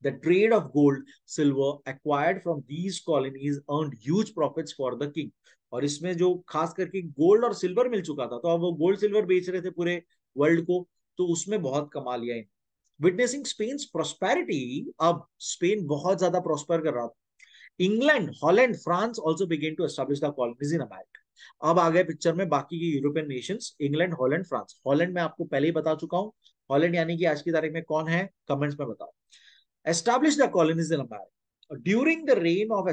The trade of gold, silver acquired from these colonies earned huge profits for the king. और इसमें जो खास करके गोल्ड और सिल्वर मिल चुका था, तो अब वो गोल्ड सिल्वर बेच रहे थे पूरे वर्ल्ड को, तो उसमें बहुत कमा लिया इन्होंने। विटनेसिंग स्पेन प्रॉस्पेरिटी, अब स्पेन बहुत ज्यादा प्रॉस्पर कर रहा था। England, Holland, France also began to establish the colonies in America. अब आ गए पिक्चर में बाकी के European nations, England, Holland, France. Holland में आपको पहले ही बता चुका हूं, हॉलैंड यानी कि आज की तारीख में कौन है, कमेंट्स में बताओ। established the colonies in America. During the reign of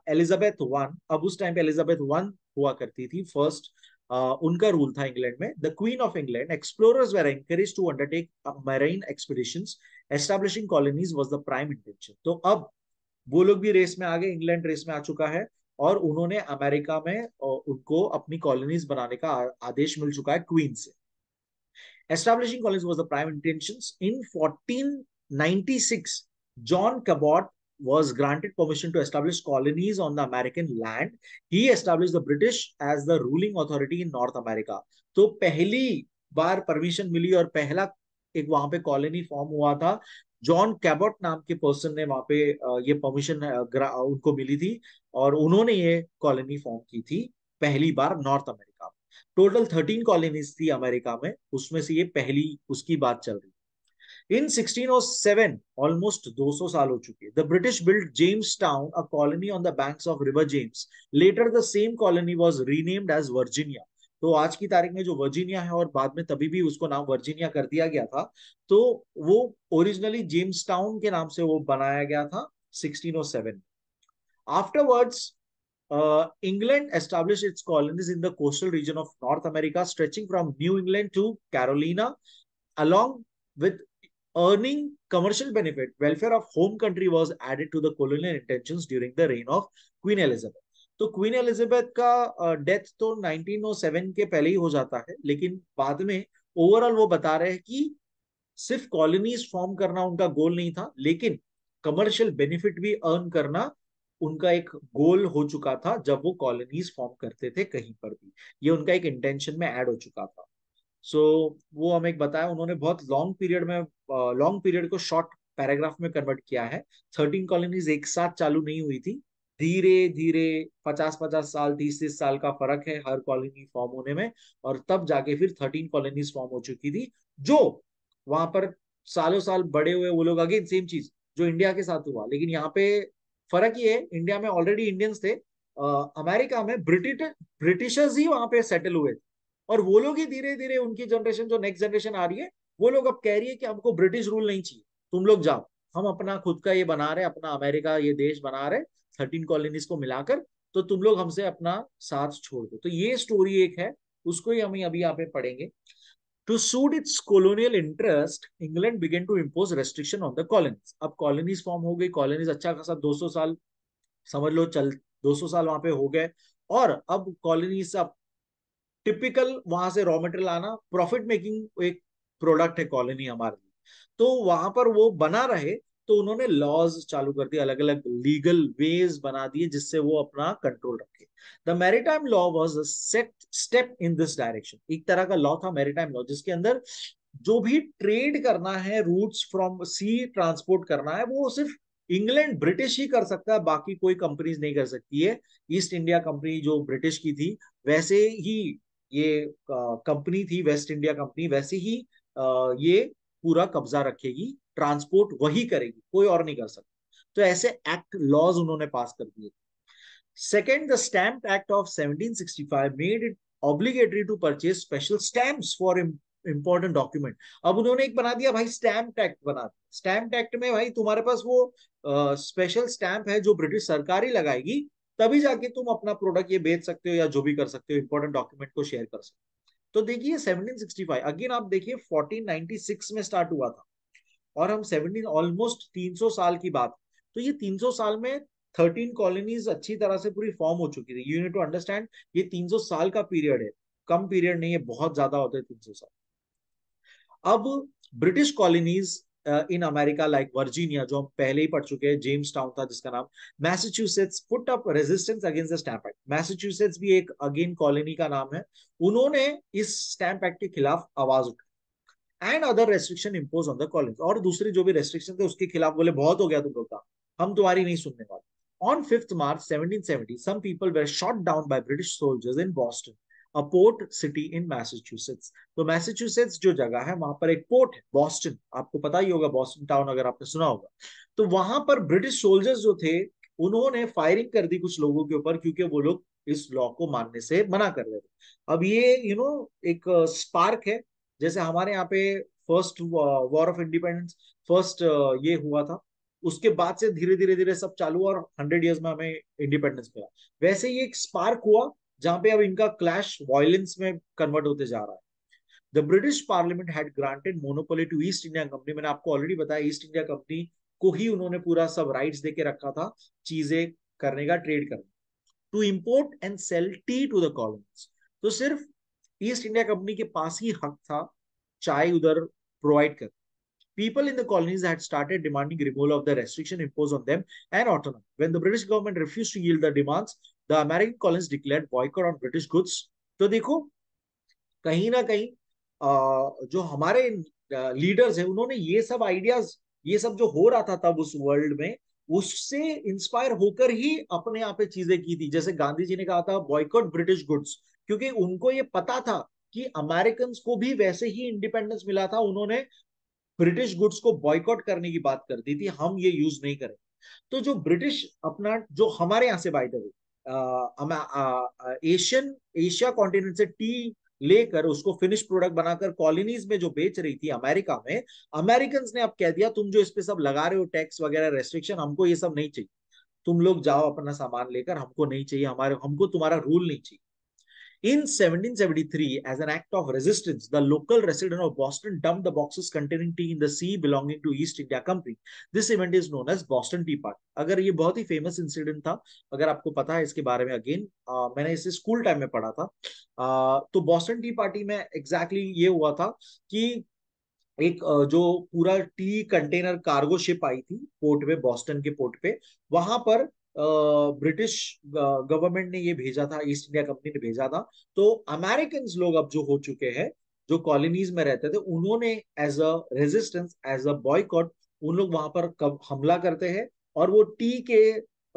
Elizabeth I, अब उस टाइम पे एलिजाबेथ वन हुआ करती थी, फर्स्ट उनका रूल था इंग्लैंड में। The queen of England, explorers were encourage to undertake marine expeditions, establishing colonies was the prime intention. तो अब वो लोग भी रेस में आ गए, इंग्लैंड रेस में आ चुका है, और उन्होंने अमेरिका में उनको अपनी कॉलोनीज बनाने का आदेश मिल चुका है क्वीन से। Establishing colonies was the prime intentions. In 1496, John Cabot was granted permission to establish colonies on the American land. He established the British as the ruling authority in North America. तो पहली बार permission मिली और पहला एक वहां पे colony form हुआ था। John कैबॉट नाम के पर्सन ने वहां पे ये परमिशन उनको मिली थी, और उन्होंने ये कॉलोनी फॉर्म की थी पहली बार नॉर्थ अमेरिका। टोटल 13 कॉलोनीज थी अमेरिका में, उसमें से ये पहली उसकी बात चल रही। इन 1607, ऑलमोस्ट 200 साल हो चुके, the British build Jamestown, a colony on the banks of river James. Later the same colony was renamed as Virginia. तो आज की तारीख में जो वर्जीनिया है, और बाद में तभी भी उसको नाम वर्जीनिया कर दिया गया था, तो वो ओरिजिनली जेम्स टाउन के नाम से वो बनाया गया था 1607। Afterwards England established its colonies in the coastal region of North America, stretching from New England to Carolina. Along with earning commercial benefit, welfare of home country was added to the colonial intentions during the reign of Queen Elizabeth. तो queen Elizabeth का death तो 1907 के पहले ही हो जाता है, लेकिन बाद में ओवरऑल वो बता रहे हैं कि सिर्फ कॉलोनीज फॉर्म करना उनका गोल नहीं था, लेकिन कमर्शियल बेनिफिट भी अर्न करना उनका एक गोल हो चुका था जब वो कॉलोनीज फॉर्म करते थे कहीं पर भी। ये उनका एक इंटेंशन में ऐड हो चुका था। सो वो हमें एक बताया, उन्होंने बहुत लॉन्ग पीरियड में, लॉन्ग पीरियड को शॉर्ट पैराग्राफ में कन्वर्ट किया है। 13 कॉलोनीज एक साथ चालू नहीं हुई थी, धीरे धीरे 50-50 साल, 30-30 साल का फर्क है हर कॉलोनी फॉर्म होने में, और तब जाके फिर 13 कॉलोनीज फॉर्म हो चुकी थी, जो वहां पर सालों साल बड़े हुए वो लोग। अगेन सेम चीज जो इंडिया के साथ हुआ, लेकिन यहाँ पे फर्क ये है, इंडिया में ऑलरेडी इंडियंस थे, अमेरिका में ब्रिटिशर्स ही वहां पे सेटल हुए थे, और वो लोग ही धीरे धीरे उनकी जनरेशन, जो नेक्स्ट जनरेशन आ रही है, वो लोग अब कह रही है कि हमको ब्रिटिश रूल नहीं चाहिए, तुम लोग जाओ, हम अपना खुद का ये बना रहे, अपना अमेरिका ये देश बना रहे 13 कॉलोनीज को मिलाकर, तो तुम लोग हमसे अपना साथ छोड़ दो। तो ये स्टोरी एक है, उसको ही हम अभी यहाँ पे पढ़ेंगे। To suit its colonial interest, England began to impose restriction on the colonies. अब कॉलोनीज फॉर्म हो गई, कॉलोनीज अच्छा खासा 200 साल समझ लो चल, 200 साल वहां पे हो गए, और अब कॉलोनीज अब टिपिकल वहां से रॉ मटेरियल आना, प्रॉफिट मेकिंग एक प्रोडक्ट है कॉलोनी हमारे लिए, तो वहां पर वो बना रहे, तो उन्होंने लॉज चालू कर दिए, अलग अलग लीगल वेज बना दिए जिससे वो अपना कंट्रोल रखे। The maritime law was a set step in this direction. एक तरह का लॉ था मैरीटाइम लॉ, जिसके अंदर जो भी ट्रेड करना है, रूट्स फ्रॉम सी ट्रांसपोर्ट करना है, वो सिर्फ इंग्लैंड ब्रिटिश ही कर सकता है, बाकी कोई कंपनीज नहीं कर सकती है। ईस्ट इंडिया कंपनी जो ब्रिटिश की थी, वैसे ही ये कंपनी थी वेस्ट इंडिया कंपनी, वैसे ही ये पूरा कब्जा रखेगी, ट्रांसपोर्ट वही करेगी, कोई और नहीं कर सकता। तो ऐसे एक्ट लॉज उन्होंने पास कर दिए। Second, the stamp act of 1765 made it obligatory to purchase special stamps for important document. अब उन्होंने एक बना दिया भाई, स्टैम्प एक्ट बना दिया। स्टैम्प एक्ट में भाई तुम्हारे पास वो स्पेशल स्टैम्प है जो ब्रिटिश सरकार ही लगाएगी, तभी जाके तुम अपना प्रोडक्ट ये बेच सकते हो या जो भी कर सकते हो, इंपॉर्टेंट डॉक्यूमेंट को शेयर कर सकते हो। तो देखिए 1765 अगेन, आप देखिए 1496 में स्टार्ट हुआ था और हम 17 ऑलमोस्ट 300 साल की बात। तो ये 300 साल में 13 कॉलोनीज अच्छी तरह से पूरी फॉर्म हो चुकी थी। यू नीड टू अंडरस्टैंड, ये 300 साल का पीरियड है, कम पीरियड नहीं है, बहुत ज्यादा होते हैं 300 साल। अब British colonies in America like Virginia, जो हम पहले ही पढ़ चुके हैं, जेम्स टाउन था जिसका नाम, Massachusetts put up resistance against the stamp act. Massachusetts भी एक अगेन कॉलोनी का नाम है। उन्होंने इस स्टैंप एक्ट के खिलाफ आवाज उठाई and other restriction impose on the colonies, और दूसरी जो भी रेस्ट्रिक्शन थे उसके खिलाफ बोले बहुत हो गया तुम लोग का, हम तुम्हारी नहीं सुनने वाले। On 5th March 1770, some people were shot down by British soldiers in Boston, a port city in Massachusetts. तो मैसेच्यूसेट्स जो जगह है वहां पर एक पोर्ट है, बॉस्टन, आपको पता ही होगा बॉस्टन टाउन अगर आपने सुना होगा। तो वहां पर ब्रिटिश सोल्जर्स जो थे उन्होंने फायरिंग कर दी कुछ लोगों के ऊपर, क्योंकि वो लोग इस लॉ को मानने से मना कर रहे थे। अब ये एक स्पार्क है, जैसे हमारे यहाँ पे first war of independence, first ये हुआ था, उसके बाद से धीरे धीरे धीरे सब चालू और 100 ईयर्स में हमें इंडिपेंडेंस मिला। वैसे ही एक स्पार्क हुआ जहां पे अब इनका क्लैश वायलेंस में कन्वर्ट होते जा रहा है। The British parliament had granted monopoly to East India Company, मैंने आपको ऑलरेडी बताया ईस्ट इंडिया कंपनी को ही उन्होंने पूरा सब राइट्स देके रखा था, चीजें करने का, ट्रेड करने, to import and sale tea to the colonies. तो सिर्फ ईस्ट इंडिया कंपनी के पास ही हक था चाय उधर प्रोवाइड कर। People in the colonies had started demanding removal of the restriction imposed on them and autonomy. When the British government refused to yield the demands, the American colonies declared boycott on British goods. तो देखो कहीं ना कहीं जो हमारे leaders हैं उन्होंने ये सब आइडियाज, ये सब जो हो रहा था तब उस वर्ल्ड में, उससे इंस्पायर होकर ही अपने यहाँ पे चीजें की थी। जैसे गांधी जी ने कहा था बॉयकॉट ब्रिटिश गुड्स, क्योंकि उनको ये पता था कि अमेरिकन को भी वैसे ही इंडिपेंडेंस मिला था, उन्होंने ब्रिटिश गुड्स को बॉयकॉट करने की बात कर दी थी, हम ये यूज नहीं करें। तो जो ब्रिटिश अपना, जो हमारे यहाँ से bye the way Asian Asia continent से टी लेकर उसको फिनिश प्रोडक्ट बनाकर कॉलोनीज में जो बेच रही थी अमेरिका में, अमेरिकन ने अब कह दिया तुम जो इस पे सब लगा रहे हो टैक्स वगैरह रेस्ट्रिक्शन, हमको ये सब नहीं चाहिए, तुम लोग जाओ अपना सामान लेकर, हमको नहीं चाहिए, हमारे हमको तुम्हारा रूल नहीं चाहिए। In 1773, as an act of resistance, the local resident of Boston dumped the boxes containing tea in the sea belonging to East India Company. This event is known as Boston Tea Party. अगर ये बहुत ही famous incident था, अगर आपको पता है इसके बारे में, अगेन मैंने इसे स्कूल टाइम में पढ़ा था। तो बॉस्टन टी पार्टी में एग्जैक्टली ये हुआ था कि एक जो पूरा टी कंटेनर कार्गो शिप आई थी पोर्ट पे, बॉस्टन के पोर्ट पे, वहां पर ब्रिटिश गवर्नमेंट ने ये भेजा था, ईस्ट इंडिया कंपनी ने भेजा था। तो अमेरिकन लोग अब जो हो चुके हैं, जो कॉलोनीज में रहते थे, उन्होंने as a resistance, as a boycott, उन लोग वहां पर कब हमला करते हैं और वो टी के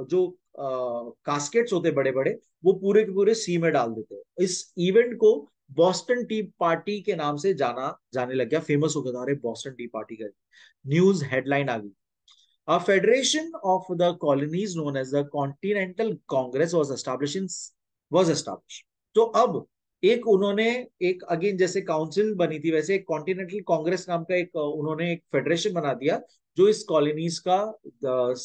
जो कास्केट्स होते बड़े बड़े, वो पूरे के पूरे सी में डाल देते हैं। इस इवेंट को बॉस्टन टी पार्टी के नाम से जाना जाने लग गया, फेमस हो गया था, अरे बॉस्टन टी पार्टी का न्यूज हेडलाइन आ गई। A federation of the colonies known as the Continental Congress was established. तो अब एक उन्होंने एक अगेन जैसे काउंसिल बनी थी, वैसे एक कॉन्टिनेंटल कांग्रेस नाम का एक उन्होंने एक फेडरेशन बना दिया जो इस कॉलोनीज का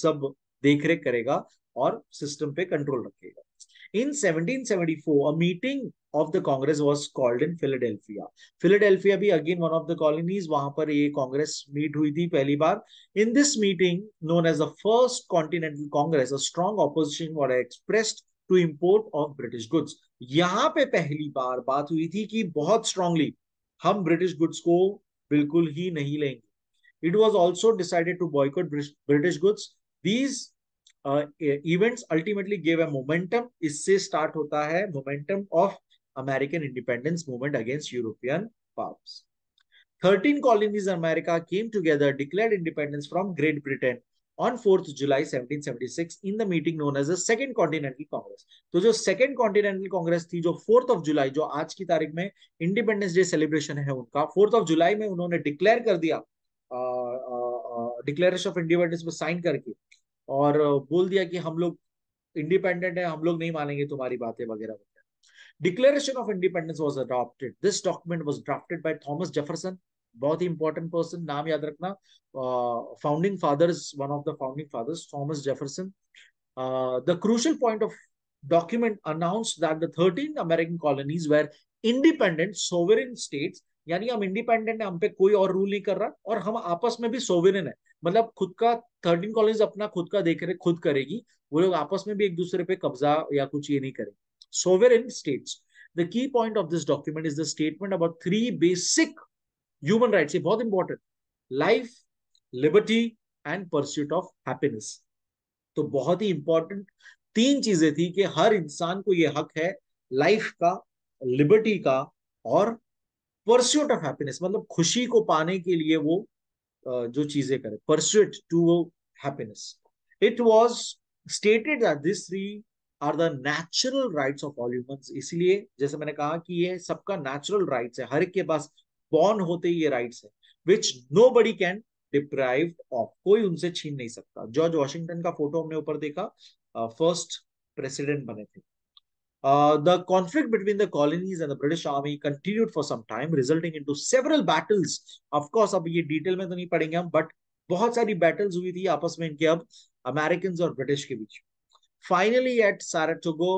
सब देखरेख करेगा और सिस्टम पे कंट्रोल रखेगा। In 1774, a meeting of the Congress was called in Philadelphia. Philadelphia भी again one of the colonies, वहां पर ये कांग्रेस मीट हुई थी पहली बार। In this meeting, known as the First Continental Congress, a strong opposition was expressed to import of British goods. यहाँ पे पहली बार बात हुई थी कि बहुत स्ट्रांगली हम ब्रिटिश गुड्स को बिल्कुल ही नहीं लेंगे। It was also decided to boycott British goods. These events ultimately gave a momentum, इससे स्टार्ट होता है momentum of American independence movement against European powers. 13 colonies in America came together, declared independence from Great Britain on 4th July 1776 in the meeting known as the Second Continental Congress. तो जो Second Continental Congress थी, जो 4th of July, जो आज की तारीख में independence day celebration है उनका, 4th of July में उन्होंने डिक्लेयर कर दिया, डिक्लेरेशन ऑफ इंडिपेंडेंस में साइन करके, और बोल दिया कि हम लोग इंडिपेंडेंट है, हम लोग नहीं मानेंगे तुम्हारी बातें वगैरह वगैरह। Declaration of independence was adopted. This document was drafted by Thomas Jefferson. बहुत ही इंपॉर्टेंट पर्सन, नाम याद रखना. Founding fathers, one of the founding fathers, Thomas Jefferson. The crucial point of document announced that the 13 American colonies were independent sovereign states. यानी हम independent है, हम पे कोई और रूल नहीं कर रहा, और हम आपस में भी सोवरेन है. मतलब खुद का 13 कॉलोनीज अपना खुद का देख रहे, खुद करेगी. वो लोग आपस में भी एक दूसरे पे कब्जा या कुछ ये नहीं करेंगे. Sovereign states. The key point of this document is the statement about 3 basic human rights. ये बहुत important. Life, liberty and pursuit of happiness. तो बहुत ही इंपॉर्टेंट 3 चीजें थी कि हर इंसान को ये हक है लाइफ का, लिबर्टी का, और परस्यूट ऑफ हैप्पीनेस, मतलब खुशी को पाने के लिए वो जो चीजें करे, pursuit to happiness. It was stated that this 3 are the natural rights of all humans. इसलिए जैसे मैंने कहा कि ये सबका नेचुरल राइट्स है, हर एक के पास बॉर्न होते ही ये राइट्स है, which nobody can deprived of. कोई उनसे छीन नहीं सकता. जॉर्ज वॉशिंगटन का फोटो हमने ऊपर देखा, फर्स्ट प्रेसिडेंट बने थे. The conflict between the colonies and the British Army continued for some time, resulting into several battles. Of course, अब ये डिटेल में तो नहीं पढ़ेंगे हम, बट बहुत सारी बैटल्स हुई थी आपस में इनके, अब अमेरिकन और ब्रिटिश के बीच. Finally, at Saratoga,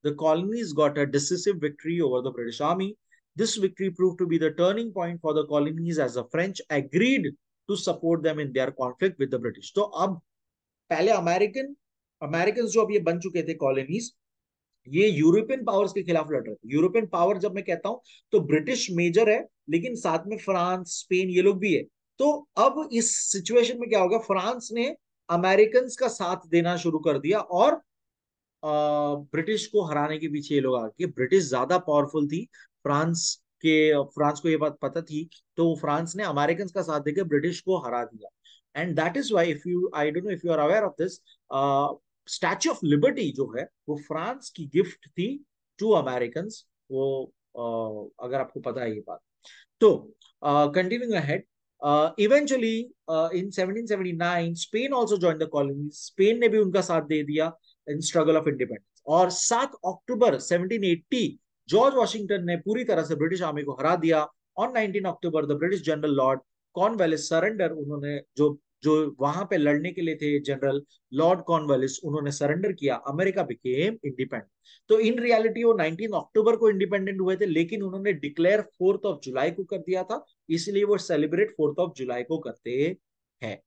the colonies got a decisive victory over the British Army. This victory proved to be the turning point for the colonies as the French agreed to support them in their conflict with the British. तो अब पहले American जो अब ये बन चुके थे colonies, ये यूरोपियन पावर्स के खिलाफ लड़ रहे थे. यूरोपियन पावर जब मैं कहता हूं तो ब्रिटिश मेजर है, लेकिन साथ में फ्रांस, स्पेन, ये लोग भी है. तो अब इस सिचुएशन में क्या होगा, फ्रांस ने अमेरिकन का साथ देना शुरू कर दिया, और ब्रिटिश को हराने के पीछे ये लोग आ गए. ब्रिटिश ज्यादा पावरफुल थी फ्रांस फ्रांस को ये बात पता थी, तो फ्रांस ने अमेरिकन का साथ देकर ब्रिटिश को हरा दिया. And that is why, if you, I don't know if you are aware of this, statue of liberty जो है वो फ्रांस की गिफ्ट थी टू अमेरिकन. वो अगर आपको पता है ये बात. तो continuing ahead, eventually in 1779 Spain also joined the colonies. Spain ने भी उनका साथ दे दिया इन स्ट्रगल ऑफ इंडिपेंडेंस. और 7 अक्टूबर 1780 जॉर्ज वॉशिंगटन ने पूरी तरह से ब्रिटिश आर्मी को हरा दिया. On 19 October the British general Lord Cornwallis surrender. उन्होंने जो जो वहां पे लड़ने के लिए थे, जनरल लॉर्ड कॉर्नवालिस, उन्होंने सरेंडर किया. America became independent. तो इन रियलिटी वो 19 अक्टूबर को इंडिपेंडेंट हुए थे, लेकिन उन्होंने डिक्लेयर 4 जुलाई को कर दिया था, इसलिए वो सेलिब्रेट 4 जुलाई को करते हैं.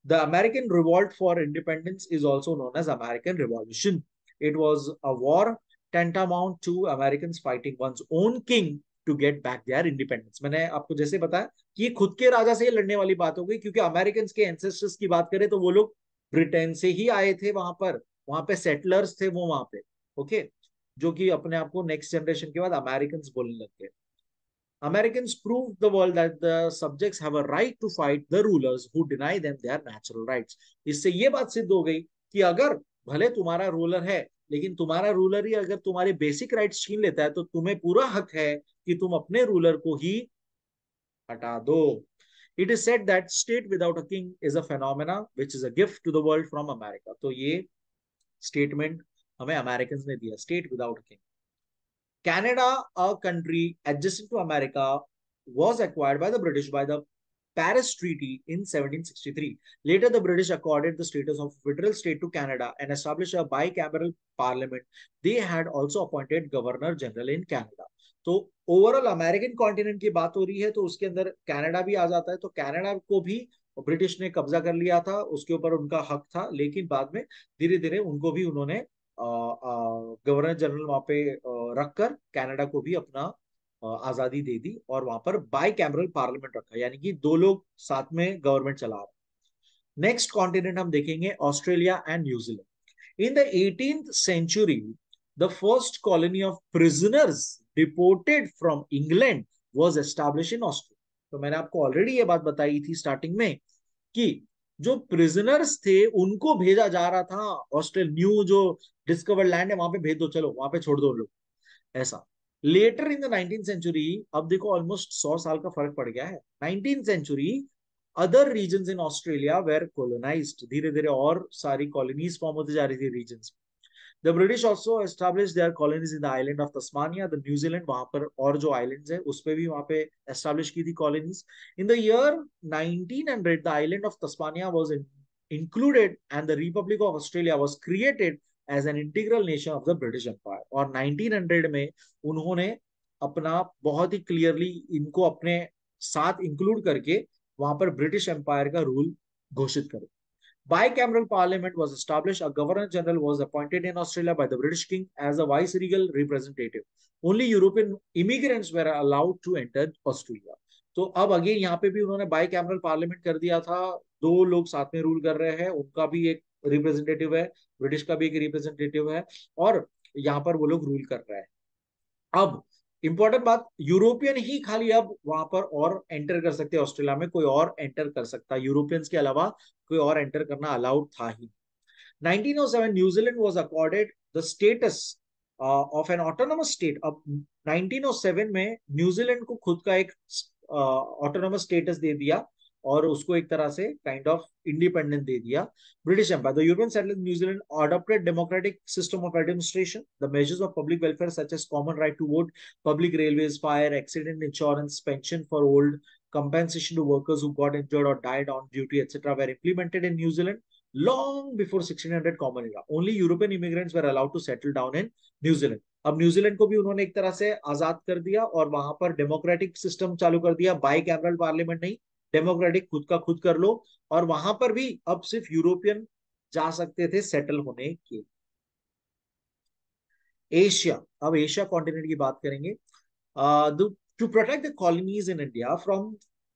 The American Revolt for Independence is also known as American Revolution. It was a war tantamount to Americans fighting one's own king to get back their independence. मैंने आपको जैसे बताया कि ये खुद के राजा से ही लड़ने वाली बात हो गई, क्योंकि अमेरिकन के एंसेस्टर्स की बात करें तो वो लोग ब्रिटेन से ही आए थे. वहां पे सेटलर्स थे वो वहां पे, ओके, जो कि अपने आप को नेक्स्ट जनरेशन के बाद अमेरिकन बोलने लग गए. Americans proved the world that the subjects have a right to fight the rulers who deny them their natural rights. इससे ये बात सिद्ध हो गई कि अगर भले तुम्हारा रूलर है, लेकिन तुम्हारा रूलर ही अगर तुम्हारे बेसिक राइट्स छीन लेता है, तो तुम्हें पूरा हक है कि तुम अपने रूलर को ही हटा दो. It is said that state without a king is a phenomena which is a gift to the world from America. तो ये स्टेटमेंट हमें अमेरिकन ने दिया, state without king. Canada, a country adjacent to America, was acquired by the British by the Paris Treaty in 1763. Later, the British accorded the status of federal state to Canada and established a bicameral parliament. They had also appointed governor general in Canada. तो overall American continent की बात हो रही है, तो उसके अंदर Canada भी आ जाता है. तो कनाडा को भी ब्रिटिश ने कब्जा कर लिया था, उसके ऊपर उनका हक था, लेकिन बाद में धीरे धीरे उनको भी उन्होंने गवर्नर जनरल वहां पे रखकर कनाडा को भी अपना आजादी दे दी, और वहां पर बाई कैमरल पार्लियामेंट रखा, यानी कि 2 लोग साथ में गवर्नमेंट चला रहे. नेक्स्ट कॉन्टिनेंट हम देखेंगे Australia and New Zealand. In the 18th century, the first colony of prisoners deported from England was established in Australia. तो मैंने आपको ऑलरेडी ये बात बताई थी स्टार्टिंग में कि जो प्रिजनर्स थे उनको भेजा जा रहा था ऑस्ट्रेलिया, न्यू जो डिस्कवर्ड लैंड है वहां पे भेज दो, चलो वहां पे छोड़ दो लोग, ऐसा. Letter in the 19th century, अब देखो ऑलमोस्ट 100 साल का फर्क पड़ गया है. 19th century, other regions in Australia were colonised. धीरे धीरे और सारी कॉलोनीज फॉर्म होती जा रही थी reasons. The British also establish their colonies in the island of Tasmania, the New Zealand, वहां पर और जो आइलैंड्स है उस पे भी वहां पे एस्टैब्लिश की थी colonies. In the year 1900 the island of Tasmania was included and the Republic of Australia was created as an integral nation of the British Empire. और 1900 में उन्होंने अपना बहुत ही क्लियरली इनको अपने साथ इंक्लूड करके वहां पर ब्रिटिश एम्पायर का रूल घोषित करे. Bicameral parliament was established. A governor general was appointed in Australia by the British king as a viceregal representative. Only European immigrants were allowed to enter Australia. तो अब again यहाँ पे भी उन्होंने by cameral parliament कर दिया था. दो लोग साथ में रूल कर रहे हैं, उनका भी एक रिप्रेजेंटेटिव है, ब्रिटिश का भी एक रिप्रेजेंटेटिव है, और यहाँ पर वो लोग रूल कर रहे हैं. अब इंपॉर्टेंट बात, यूरोपियन ही खाली अब वहां पर और एंटर कर सकते हैं. ऑस्ट्रेलिया में कोई और एंटर कर सकता, यूरोपियंस के अलावा कोई और एंटर करना अलाउड था ही. 1907 New Zealand was accorded the status of N autonomous state. अब 1907 में न्यूजीलैंड को खुद का एक ऑटोनोमस स्टेटस दे दिया और उसको एक तरह से काइंड ऑफ इंडिपेंडेंट दे दिया. British empire, the European settlers New Zealand adopted democratic system of administration. The measures of public welfare such as common right to vote, public railways, fire, accident insurance, pension for old, compensation to workers who got injured or died on duty, etc. were implemented in New Zealand long before 1600 common era. Only European immigrants were allowed to settle down in New Zealand. अब New Zealand को भी उन्होंने एक तरह से आजाद कर दिया और वहां पर डेमोक्रेटिक सिस्टम चालू कर दिया. बाई कैमरल पार्लियामेंट नहीं, डेमोक्रेटिक खुद का खुद कर लो. और वहां पर भी अब सिर्फ यूरोपियन जा सकते थे सेटल होने के. एशिया, अब एशिया कॉन्टिनेंट की बात करेंगे. To protect the colonies in India from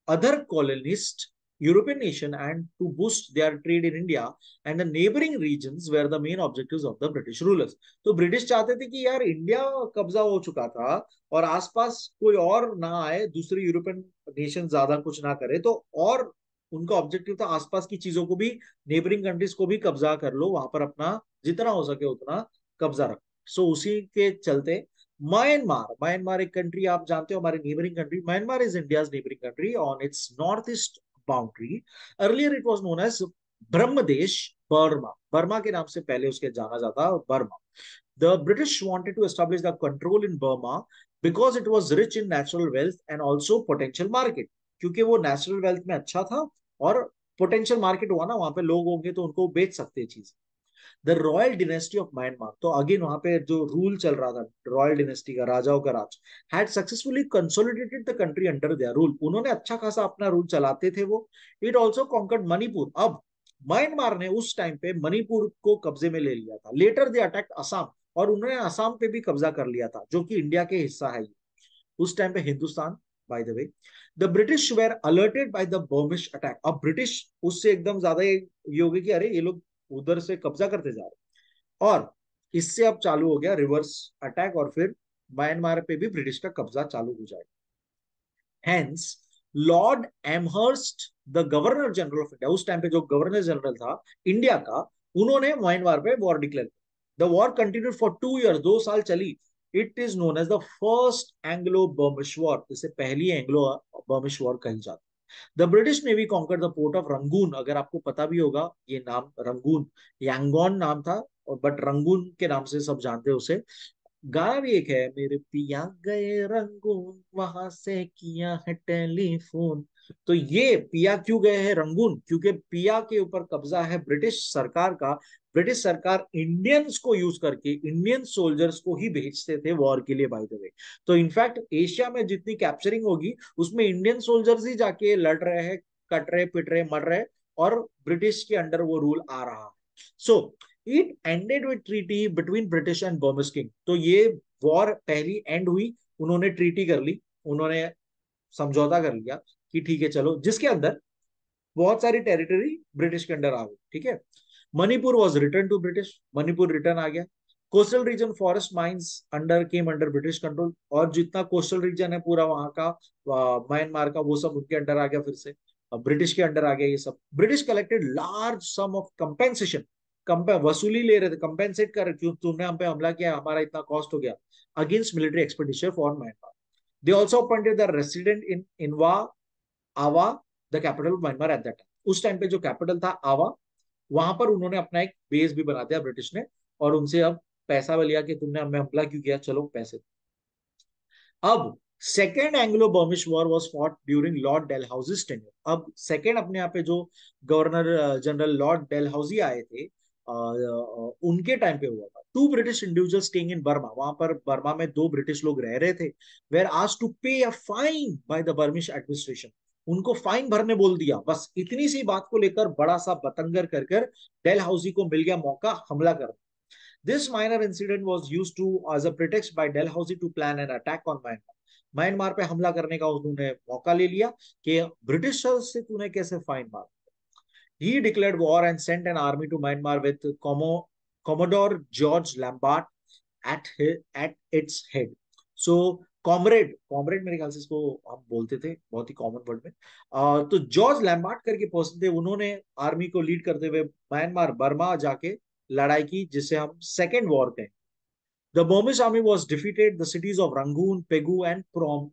other colonist European nation and to boost their trade in India and the neighboring regions were the main objectives of the British rulers. तो British चाहते थे कि यार India कब्जा हो चुका था और आसपास कोई और ना आए, दूसरे यूरोपियन नेशन ज्यादा कुछ ना करे, तो और उनका ऑब्जेक्टिव था आसपास की चीजों को भी, नेबरिंग कंट्रीज को भी कब्जा कर लो, वहां पर अपना जितना हो सके उतना कब्जा रखो. सो उसी के चलते म्यांमार, म्यांमार एक कंट्री आप जानते हो, हमारे neighbouring country. Myanmar is India's neighbouring country on its north east boundary. Earlier it was known as Brahmadesh Burma. Burma के नाम से पहले उसके जाना जाता Burma. The British wanted to establish the control in Burma because it was rich in natural wealth and also potential market. क्योंकि वो natural wealth में अच्छा था और पोटेंशियल मार्केट हुआ ना, वहां पे लोग होंगे तो उनको बेच सकते हैं चीज. The royal dynasty of Myanmar, तो अगेन वहां पे जो रूल चल रहा था रॉयल डिनेस्टी का, राजाओं का राज, had successfully consolidated the country under their rule. उन्होंने अच्छा खासा अपना रूल चलाते थे वो. It also conquered Manipur. अब म्यांमार ने उस टाइम पे मणिपुर को कब्जे में ले लिया था. लेटर दे अटैक्ड असम, और उन्होंने असम पे भी कब्जा कर लिया था जो कि इंडिया के हिस्सा है. उस टाइम पे Hindustan, by the way. The British were alerted by the Burmese attack. अब ब्रिटिश उससे एकदम ज्यादा ये हो गया कि अरे ये लोग उधर से कब्जा करते जा रहे, और इससे अब चालू हो गया रिवर्स अटैक और फिर म्यांमार पे भी ब्रिटिश का कब्जा चालू हो जाएगा. Hence Lord Amherst the governor general of India, उस टाइम पे जो गवर्नर जनरल था इंडिया का, उन्होंने म्यांमार पे वॉर डिक्लेयर किया. The war continued for 2 years, 2 साल चली. It is known as the first Anglo Burmese war. इसे पहली एंग्लो बर्मिश वॉर कही जाती. The British navy conquered the port of Rangoon. अगर आपको पता भी होगा ये नाम रंगून, यांगोन नाम था, बट रंगून के नाम से सब जानते हैं उसे. गाना भी एक है, मेरे पिया गए रंगून वहां से किया है टेलीफोन. तो ये पिया क्यों गए हैं रंगून, क्योंकि पिया के ऊपर कब्जा है ब्रिटिश सरकार का. ब्रिटिश सरकार इंडियंस को यूज करके इंडियन सोल्जर्स को ही भेजते थे वॉर के लिए, बाय द वे. तो इनफैक्ट एशिया में जितनी कैप्चरिंग होगी उसमें इंडियन सोल्जर्स ही जाके लड़ रहे हैं, कट रहे, पिट रहे, मर रहे, और ब्रिटिश के अंडर वो रूल आ रहा है. So it ended with treaty between British and Burmese king. तो ये वॉर पहली एंड हुई, उन्होंने ट्रीटी कर ली, उन्होंने समझौता कर लिया कि ठीक है चलो, जिसके अंदर बहुत सारी टेरिटरी ब्रिटिश के अंडर आ गई. ठीक है. Manipur was return to British, Manipur return आ गया. Coastal region, forest mines under came under British control. और जितना कोस्टल रीजन है पूरा वहां का म्यांमार का, वो सब उनके अंडर आ गया फिर से, ब्रिटिश के अंडर आ गया ये सब. British collected large some of compensation, वसूली ले रहे थे, कंपेंसेट कर, क्यों तुमने हम पे हमला किया, हमारा इतना कॉस्ट हो गया, against military expenditure for Myanmar. They also appointed the resident in Inwa Ava, the capital of Myanmar at that time. उस टाइम पे जो कैपिटल था आवा, वहां पर उन्होंने अपना एक बेस भी बना दिया ब्रिटिश ने, और उनसे अब पैसा लिया कि तुमने हमें हमला क्यों किया, चलो पैसे। अब second Anglo Burmese war was fought during Lord Dalhousie's tenure. अब सेकेंड अपने यहाँ पे जो गवर्नर जनरल लॉर्ड डेलहाउसी आए थे, उनके टाइम पे हुआ था। Two British individual staying in Burma, वहां पर बर्मा में दो ब्रिटिश लोग रह रहे थे, where asked to pay a fine by the Burmese administration. उनको फाइन भरने बोल दिया। बस इतनी सी बात को लेकर बड़ा सा बतंगर कर कर डेलहाउसी को मिल गया मौका हमला करने। This minor incident was used to as a pretext by Dalhousie to plan an attack on Myanmar. Myanmar पे हमला करने का उन्होंने मौका ले लिया कि ब्रिटिशर्स से तूने कैसे फाइन मार। He declared war and sent an army to Myanmar with Commodore George Lambert at its head. So comrade मेरे ख्याल से इसको हम बोलते थे, बहुत ही कॉमन वर्ड में। तो जॉर्ज लैम्बार्ट करके पर्सन थे, उन्होंने आर्मी को लीड करते हुए म्यांमार बर्मा जाके लड़ाई की, जिसे हम सेकेंड वॉर कहें। The Burmese army was defeated, the cities of Rangoon, Pegu and Prome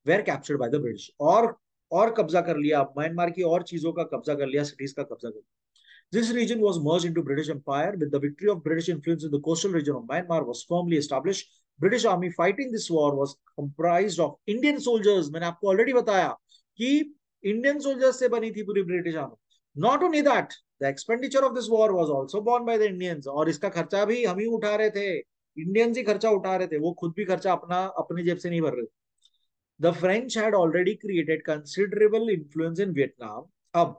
were captured by the British. और कब्जा कर लिया म्यांमार की, और चीजों का कब्जा कर लिया, सिटीज का कब्जा कर लिया। This region was merged into British Empire with the victory of British influence in the coastal region of Myanmar was firmly established. British army fighting this war was comprised of Indian soldiers. मैंने आपको already बताया कि Indian soldiers से बनी थी पूरी British army. Not only that, the expenditure of this war was also borne by the Indians. और इसका खर्चा भी हम ही उठा रहे थे, इंडियंस ही खर्चा उठा रहे थे, वो खुद भी खर्चा अपनी जेब से नहीं भर रहे थे। The French had already created considerable influence in Vietnam. अब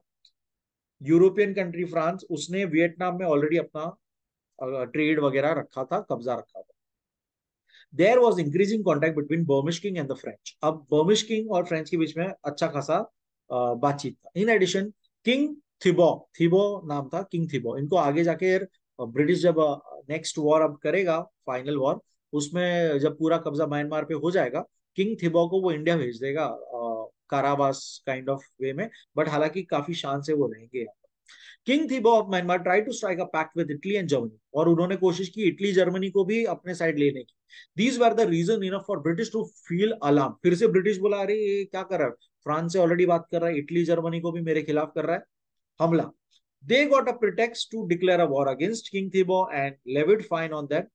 यूरोपियन कंट्री फ्रांस, उसने वियतनाम में ऑलरेडी अपना ट्रेड वगैरह रखा था, कब्जा रखा था। There was increasing contact between Burmese king and the French. अब बर्मिश किंग और फ्रेंच के बीच में अच्छा खासा बातचीत था। इन एडिशन किंग थिबो, थिबो नाम था, किंग थिबो, इनको आगे जाके ब्रिटिश जब नेक्स्ट वॉर अब करेगा, फाइनल वॉर, उसमें जब पूरा कब्जा म्यांमार पे हो जाएगा, किंग थिबो को वो इंडिया भेज देगा, कारावास काइंड ऑफ वे में, बट हालांकि काफी शान से वो रहेंगे। King Thibaw of Myanmar try to strike a pact with Italy and Germany, और उन्होंने कोशिश की इटली जर्मनी को भी अपने साइड लेने की। These were the reason enough for British to feel alarm. फिर से ब्रिटिश बोला, अरे ये क्या कर रहा है, फ्रांस से ऑलरेडी बात कर रहा है, इटली जर्मनी को भी मेरे खिलाफ कर रहा है हमला। They got a pretext to declare a war against king Thibaw and levied fine on that.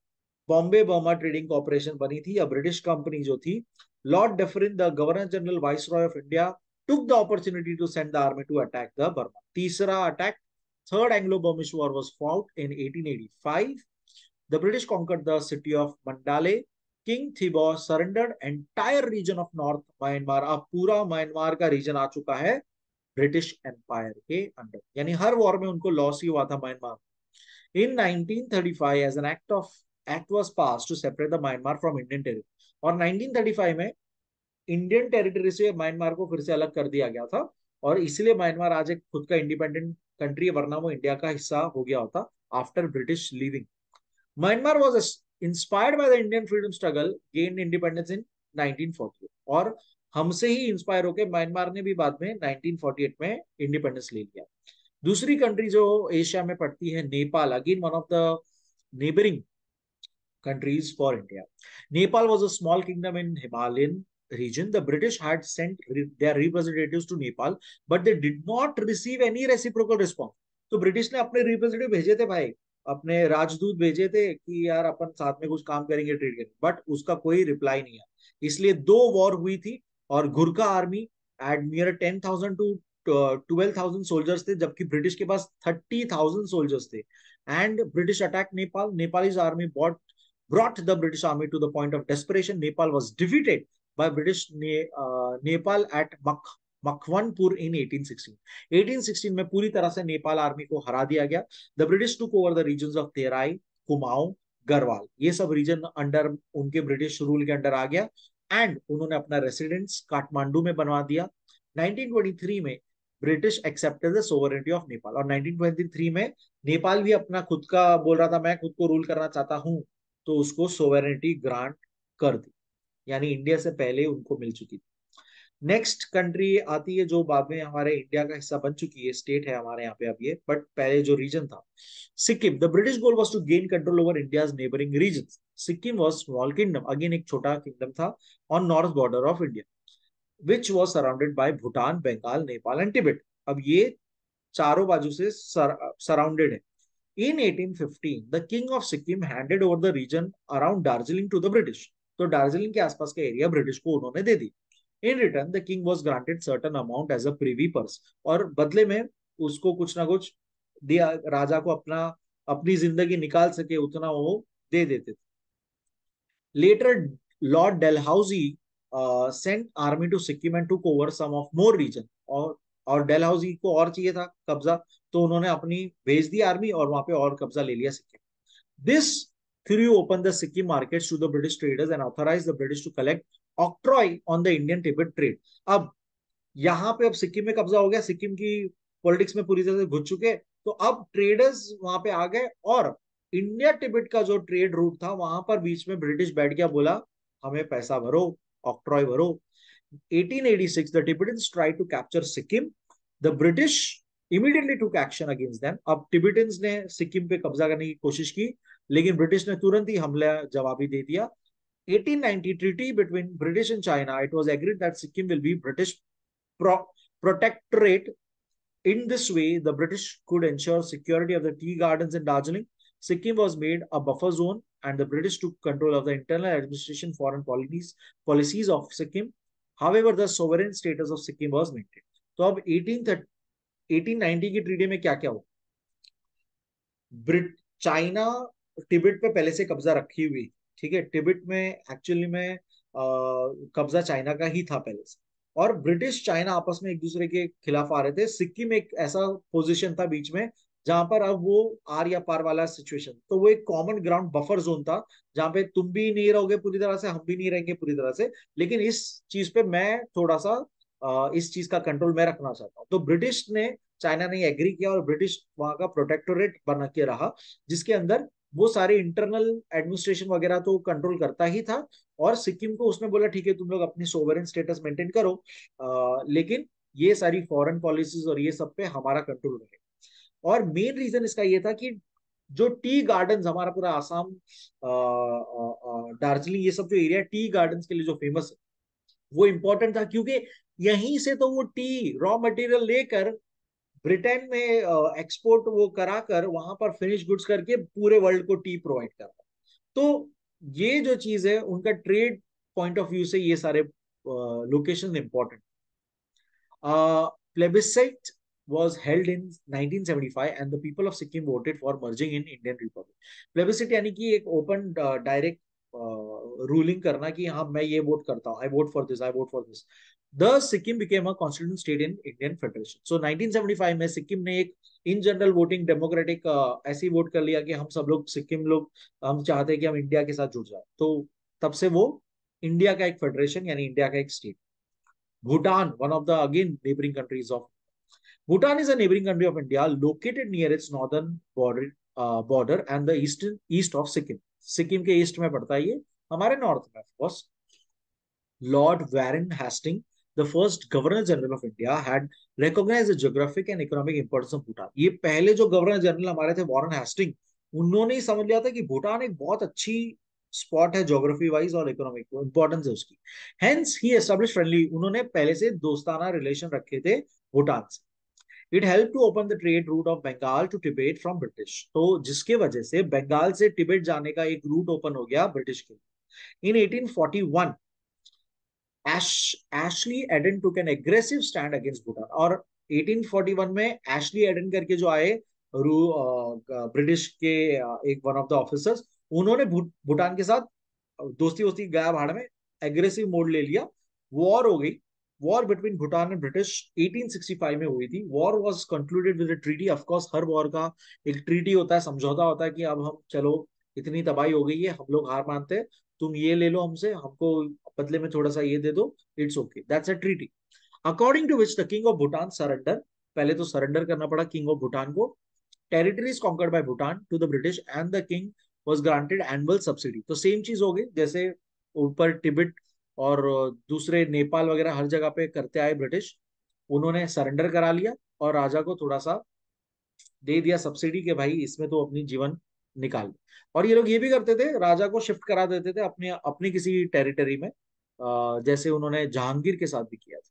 Bombay Burma trading corporation बनी थी, या ब्रिटिश कंपनी जो थी। Lord Dufferin, the governor general viceroy of India, took the opportunity to send the army to attack the Burma. तीसरा attack, Third Anglo-Burmese War was fought in 1885. The British conquered the city of Mandalay. King Thibaw surrendered entire region of North Myanmar. अब पूरा Myanmar का reason आ चुका है British empire के under, यानी हर war में उनको लॉस ही हुआ था Myanmar. In 1935, as an act was passed to separate the Myanmar from Indian territory. और 1935 में इंडियन टेरिटरी से म्यांमार को फिर से अलग कर दिया गया था, और इसलिए म्यांमार आज एक खुद का इंडिपेंडेंट कंट्री है, वरना वो इंडिया का हिस्सा हो गया होता after British leaving. Myanmar was inspired by the Indian freedom struggle, gain independence in 1948, और हमसे ही इंस्पायर होकर म्यांमार ने भी बाद में 1948 में इंडिपेंडेंस ले लिया। दूसरी कंट्री जो एशिया में पड़ती है, Nepal, again one of the neighbouring countries for India. Nepal was a small kingdom in Himalayan region. The British had sent their representatives to Nepal, but they did not receive any reciprocal response. तो British ने अपने representative भेजे थे भाई, अपने राजदूत भेजे थे कि यार अपन साथ में कुछ काम करेंगे, ट्रेड करेंगे, बट उसका कोई रिप्लाई नहीं आया। इसलिए दो वॉर हुई थी, और Gurkha army at near 10,000 to 12,000 soldiers थे, जबकि ब्रिटिश के पास 30,000 सोल्जर्स थे। And British attack Nepal, Nepalese army brought the British army to the point of desperation. Nepal was defeated by British Nepal at Makhwanpur in 1816. 1816 में पूरी तरह से नेपाल आर्मी को हरा दिया गया। The British took over the regions of Terai, Kumaon, Garhwal, ये सब रीजन अंडर उनके ब्रिटिश रूल के अंडर आ गया, एंड उन्होंने अपना रेसिडेंस काठमांडू में बनवा दिया। 1923 में British accepted the sovereignty of Nepal, और 1923 में नेपाल भी अपना खुद का बोल रहा था, मैं खुद को रूल करना चाहता हूं, तो उसको सोवेरेनिटी ग्रांट कर दी, यानी इंडिया से पहले उनको मिल चुकी थी। नेक्स्ट कंट्री आती है जो बाद में हमारे इंडिया का हिस्सा बन चुकी है, स्टेट है हमारे यहाँ पे अब ये, बट पहले जो रीजन था Sikkim. The British goal was to gain control over India's neighbouring regions. Sikkim was small kingdom, again एक छोटा किंगडम था on north border of India, which was surrounded by Bhutan, Bengal, Nepal and Tibet. अब ये चारों बाजू से सराउंडेड है। In 1815, the king of Sikkim handed over the region around Darjeeling to the British. तो दार्जिलिंग के आसपास का एरिया ब्रिटिश को उन्होंने दे दी. In return, the king was granted certain amount as a privy purse. और बदले में उसको कुछ ना कुछ दिया, राजा को अपना अपनी जिंदगी निकाल सके उतना वो दे देते थे. Later, Lord Dalhousie sent army to Sikkim and took over some of more region. और डेलहाउसी को और चाहिए था कब्जा, तो उन्होंने अपनी भेज दी आर्मी और वहां पे और कब्जा ले लिया Sikkim. This through open the Sikkim markets to the British traders and authorise the British to collect octroi on the Indian Tibet trade. अब यहाँ पे अब सिक्किम में कब्जा हो गया, सिक्किम की पॉलिटिक्स में पूरी तरह से घुस चुके, तो अब ट्रेडर्स वहां पे आ गए और इंडिया टिबेट का जो ट्रेड रूट था वहां पर बीच में ब्रिटिश बैठ गया, बोला हमें पैसा भरो, ऑक्ट्रॉय भरो. 1886 the Tibetans tried to capture Sikkim. The British immediately took action against them. अब टिबेटन्स ने सिक्किम पे कब्जा करने की कोशिश की, लेकिन ब्रिटिश ने तुरंत ही हमला जवाबी दे दिया. 1890 treaty between British and China, it was agreed that Sikkim will be British protectorate. In this way, the British could ensure security of the tea gardens in Darjeeling. Sikkim was made a buffer zone, and the British took control of the internal administration, foreign policies of Sikkim. However, the sovereign status of Sikkim was maintained. तो अब 1890 की treaty में क्या क्या हुआ? China Tibet पे पहले से कब्जा रखी हुई, ठीक है, टिबेट में एक्चुअली में कब्जा चाइना का ही था पहले से, और ब्रिटिश चाइना आपस में एक दूसरे के खिलाफ आ रहे थे. सिक्किम एक ऐसा पोजीशन था बीच में जहां पर अब वो आर या पार वाला सिचुएशन, तो वो एक कॉमन ग्राउंड बफर जोन था जहां पे तुम भी नहीं रहोगे पूरी तरह से, हम भी नहीं रहेंगे पूरी तरह से, लेकिन इस चीज पे मैं थोड़ा सा इस चीज का कंट्रोल मैं रखना चाहता हूँ. तो ब्रिटिश ने, चाइना ने एग्री किया और ब्रिटिश वहां का प्रोटेक्टोरेट बना के रहा, जिसके अंदर वो सारे इंटरनल एडमिनिस्ट्रेशन वगैरह तो कंट्रोल करता ही था, और सिक्किम को उसने बोला ठीक है तुम लोग अपनी सोवरेन स्टेटस मेंटेन करो, लेकिन ये सारी फॉरेन पॉलिसीज और ये सब पे हमारा कंट्रोल रहे. और मेन रीजन इसका ये था कि जो टी गार्डन्स हमारा पूरा आसाम, दार्जिलिंग, ये सब जो एरिया टी गार्डन्स के लिए जो फेमस है, वो इंपॉर्टेंट था, क्योंकि यहीं से तो वो टी रॉ मटेरियल लेकर ब्रिटेन में एक्सपोर्ट वो कराकर वहां पर फिनिश गुड्स करके पूरे वर्ल्ड को टी प्रोवाइड कर रहा. तो ये जो चीज है उनका ट्रेड पॉइंट ऑफ व्यू से ये सारे location important. Plebiscite was held in 1975 and the people of Sikkim voted for merging in Indian Republic. Plebiscite यानी कि एक ओपन डायरेक्ट रूलिंग करना कि हाँ मैं ये वोट करता हूँ, I vote for this, I vote for this. The Sikkim became a constituent state in Indian federation. So 1975 में सिक्किम ने एक इन जनरल वोटिंग डेमोक्रेटिक ऐसी वोट कर लिया कि हम सब लोग सिक्किम लोग हम चाहते हैं कि हम इंडिया के साथ जुड़ जाए, तो तब से वो इंडिया का एक फेडरेशन यानी इंडिया का एक state. Bhutan, one of the again neighbouring countries of Bhutan is a neighboring country of India located near its northern border and the east of Sikkim. Sikkim के ईस्ट में पड़ता है ये, हमारे नॉर्थ में. Of course lord Warren Hasting, the first governor general of India, had recognized the geographic and economic importance of Bhutan. ये पहले जो गवर्नर जनरल हमारे थे वॉरेन हेस्टिंग, उन्होंने ही समझ लिया था कि भूटान एक बहुत अच्छी स्पॉट है ज्योग्राफी वाइज और इकोनॉमिक इंपॉर्टेंस है उसकी. हेंस ही एस्टैब्लिश फ्रेंडली, उन्होंने पहले से दोस्ताना रिलेशन रखे थे भूटान से. It helped to open the trade route of Bengal to Tibet from British. तो जिसके वजह से बंगाल से तिब्बत जाने का एक रूट ओपन हो गया ब्रिटिश के लिए. In 1841, Ashley Eden took an aggressive stand against Bhutan. और 1841 में एशली एडन करके जो आए ब्रिटिश के एक वन ऑफ द ऑफिसर्स, उन्होंने भूटान के साथ दोस्ती वोस्ती गाया भाड़ में, एग्रेसिव मोड ले लिया, वॉर हो गई. War between Bhutan and British 1865 में हुई थी. War was concluded with a treaty. Of course her war का एक ट्रीटी होता है, समझौता होता है कि अब हम चलो इतनी तबाही हो गई है, हम लोग हार मानते हैं, तुम ये ले लो हमसे, हमको बदले में थोड़ा सा ये दे दो, it's okay, that's a treaty. According to which the king of Bhutan surrender, पहले तो सरेंडर करना पड़ा किंग ऑफ भूटान को. Territories conquered by Bhutan to the British and the king was granted annual subsidy. तो सेम चीज हो गई जैसे ऊपर तिब्बत और दूसरे नेपाल वगैरह हर जगह पे करते आए ब्रिटिश, उन्होंने सरेंडर करा लिया और राजा को थोड़ा सा दे दिया सब्सिडी के भाई इसमें तो अपनी जीवन निकाल. और ये लोग ये भी करते थे, राजा को शिफ्ट करा देते थे अपने अपनी किसी टेरिटरी में, जैसे उन्होंने जहांगीर के साथ भी किया था.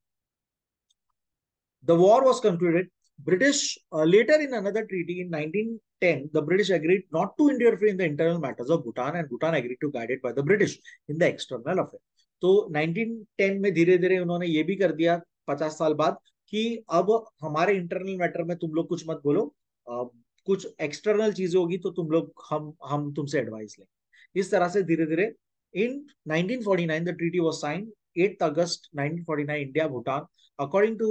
The war was concluded British later in another treaty in 1910, the British agreed not to interfere in the internal matters of Bhutan, and Bhutan agreed to guide it by the British in the external affairs. तो 1910 में धीरे धीरे उन्होंने ये भी कर दिया 50 साल बाद कि अब हमारे इंटरनल मैटर में तुम लोग कुछ मत बोलो, कुछ एक्सटर्नल चीजें होगी तो तुम लोग हम तुमसे एडवाइस लें। इस तरह से धीरे धीरे इन 1949 the treaty was signed 8 August 1949 India Bhutan, according to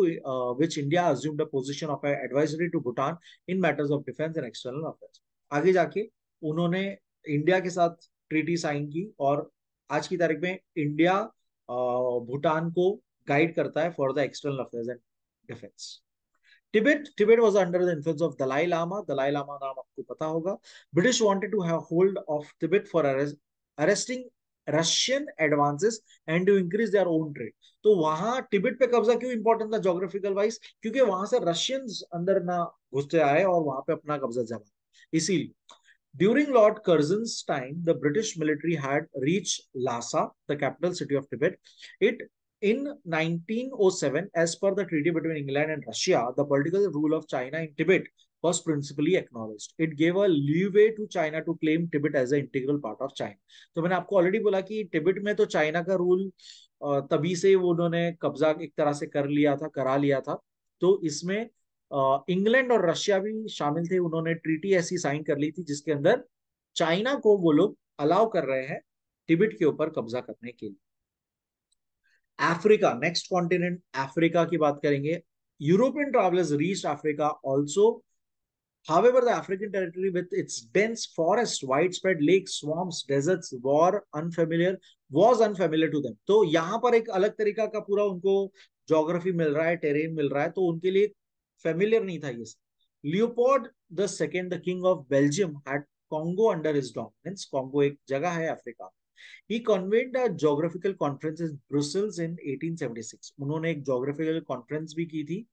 which India assumed a position of advisory to Bhutan in matters of defense and external affairs. आगे जाके उन्होंने इंडिया के साथ ट्रीटी साइन की और आज की तारीख में इंडिया भूटान को गाइड करता है for the external affairs and defence. Tibet was under the influence of Dalai Lama. Dalai Lama नाम आपको पता होगा। British wanted to have hold of Tibet for arresting Russian advances and to increase their own trade. तो वहां Tibet पे कब्जा क्यों important था जोग्राफिकल वाइज? क्योंकि वहां से रशियंस अंदर ना घुसते आए और वहां पे अपना कब्जा जमा, इसीलिए। During Lord Curzon's time, the British military had reached Lhasa, the capital city of Tibet. It in 1907, as per the treaty between England and Russia, the political rule of China in Tibet was principally acknowledged. It gave a leeway to China to claim Tibet as an integral part of China. तो मैंने आपको already बोला कि Tibet में तो China का rule तभी से वो उन्होंने कब्जा एक तरह से करा लिया था। तो इसमें इंग्लैंड और रशिया भी शामिल थे। उन्होंने ट्रीटी ऐसी साइन कर ली थी जिसके अंदर चाइना को वो लोग अलाउ कर रहे हैं टिबेट के ऊपर कब्जा करने के लिए। अफ्रीका, नेक्स्ट कॉन्टिनेंट अफ्रीका की बात करेंगे। European travellers reached Africa also. However, the African territory with its dense forests, widespread lakes, swamps, deserts was unfamiliar to them. तो यहाँ पर एक अलग तरीका का पूरा उनको ज्योग्राफी मिल रहा है, टेरेन मिल रहा है, तो उनके लिए फेमिलियर नहीं था ये सब। Leopold the second, the king of Belgium, had Congo under his dominance. Congo एक जगह है Africa. He convened a geographical conference in Brussels in 1876. उन्होंने एक geographical conference भी की थी।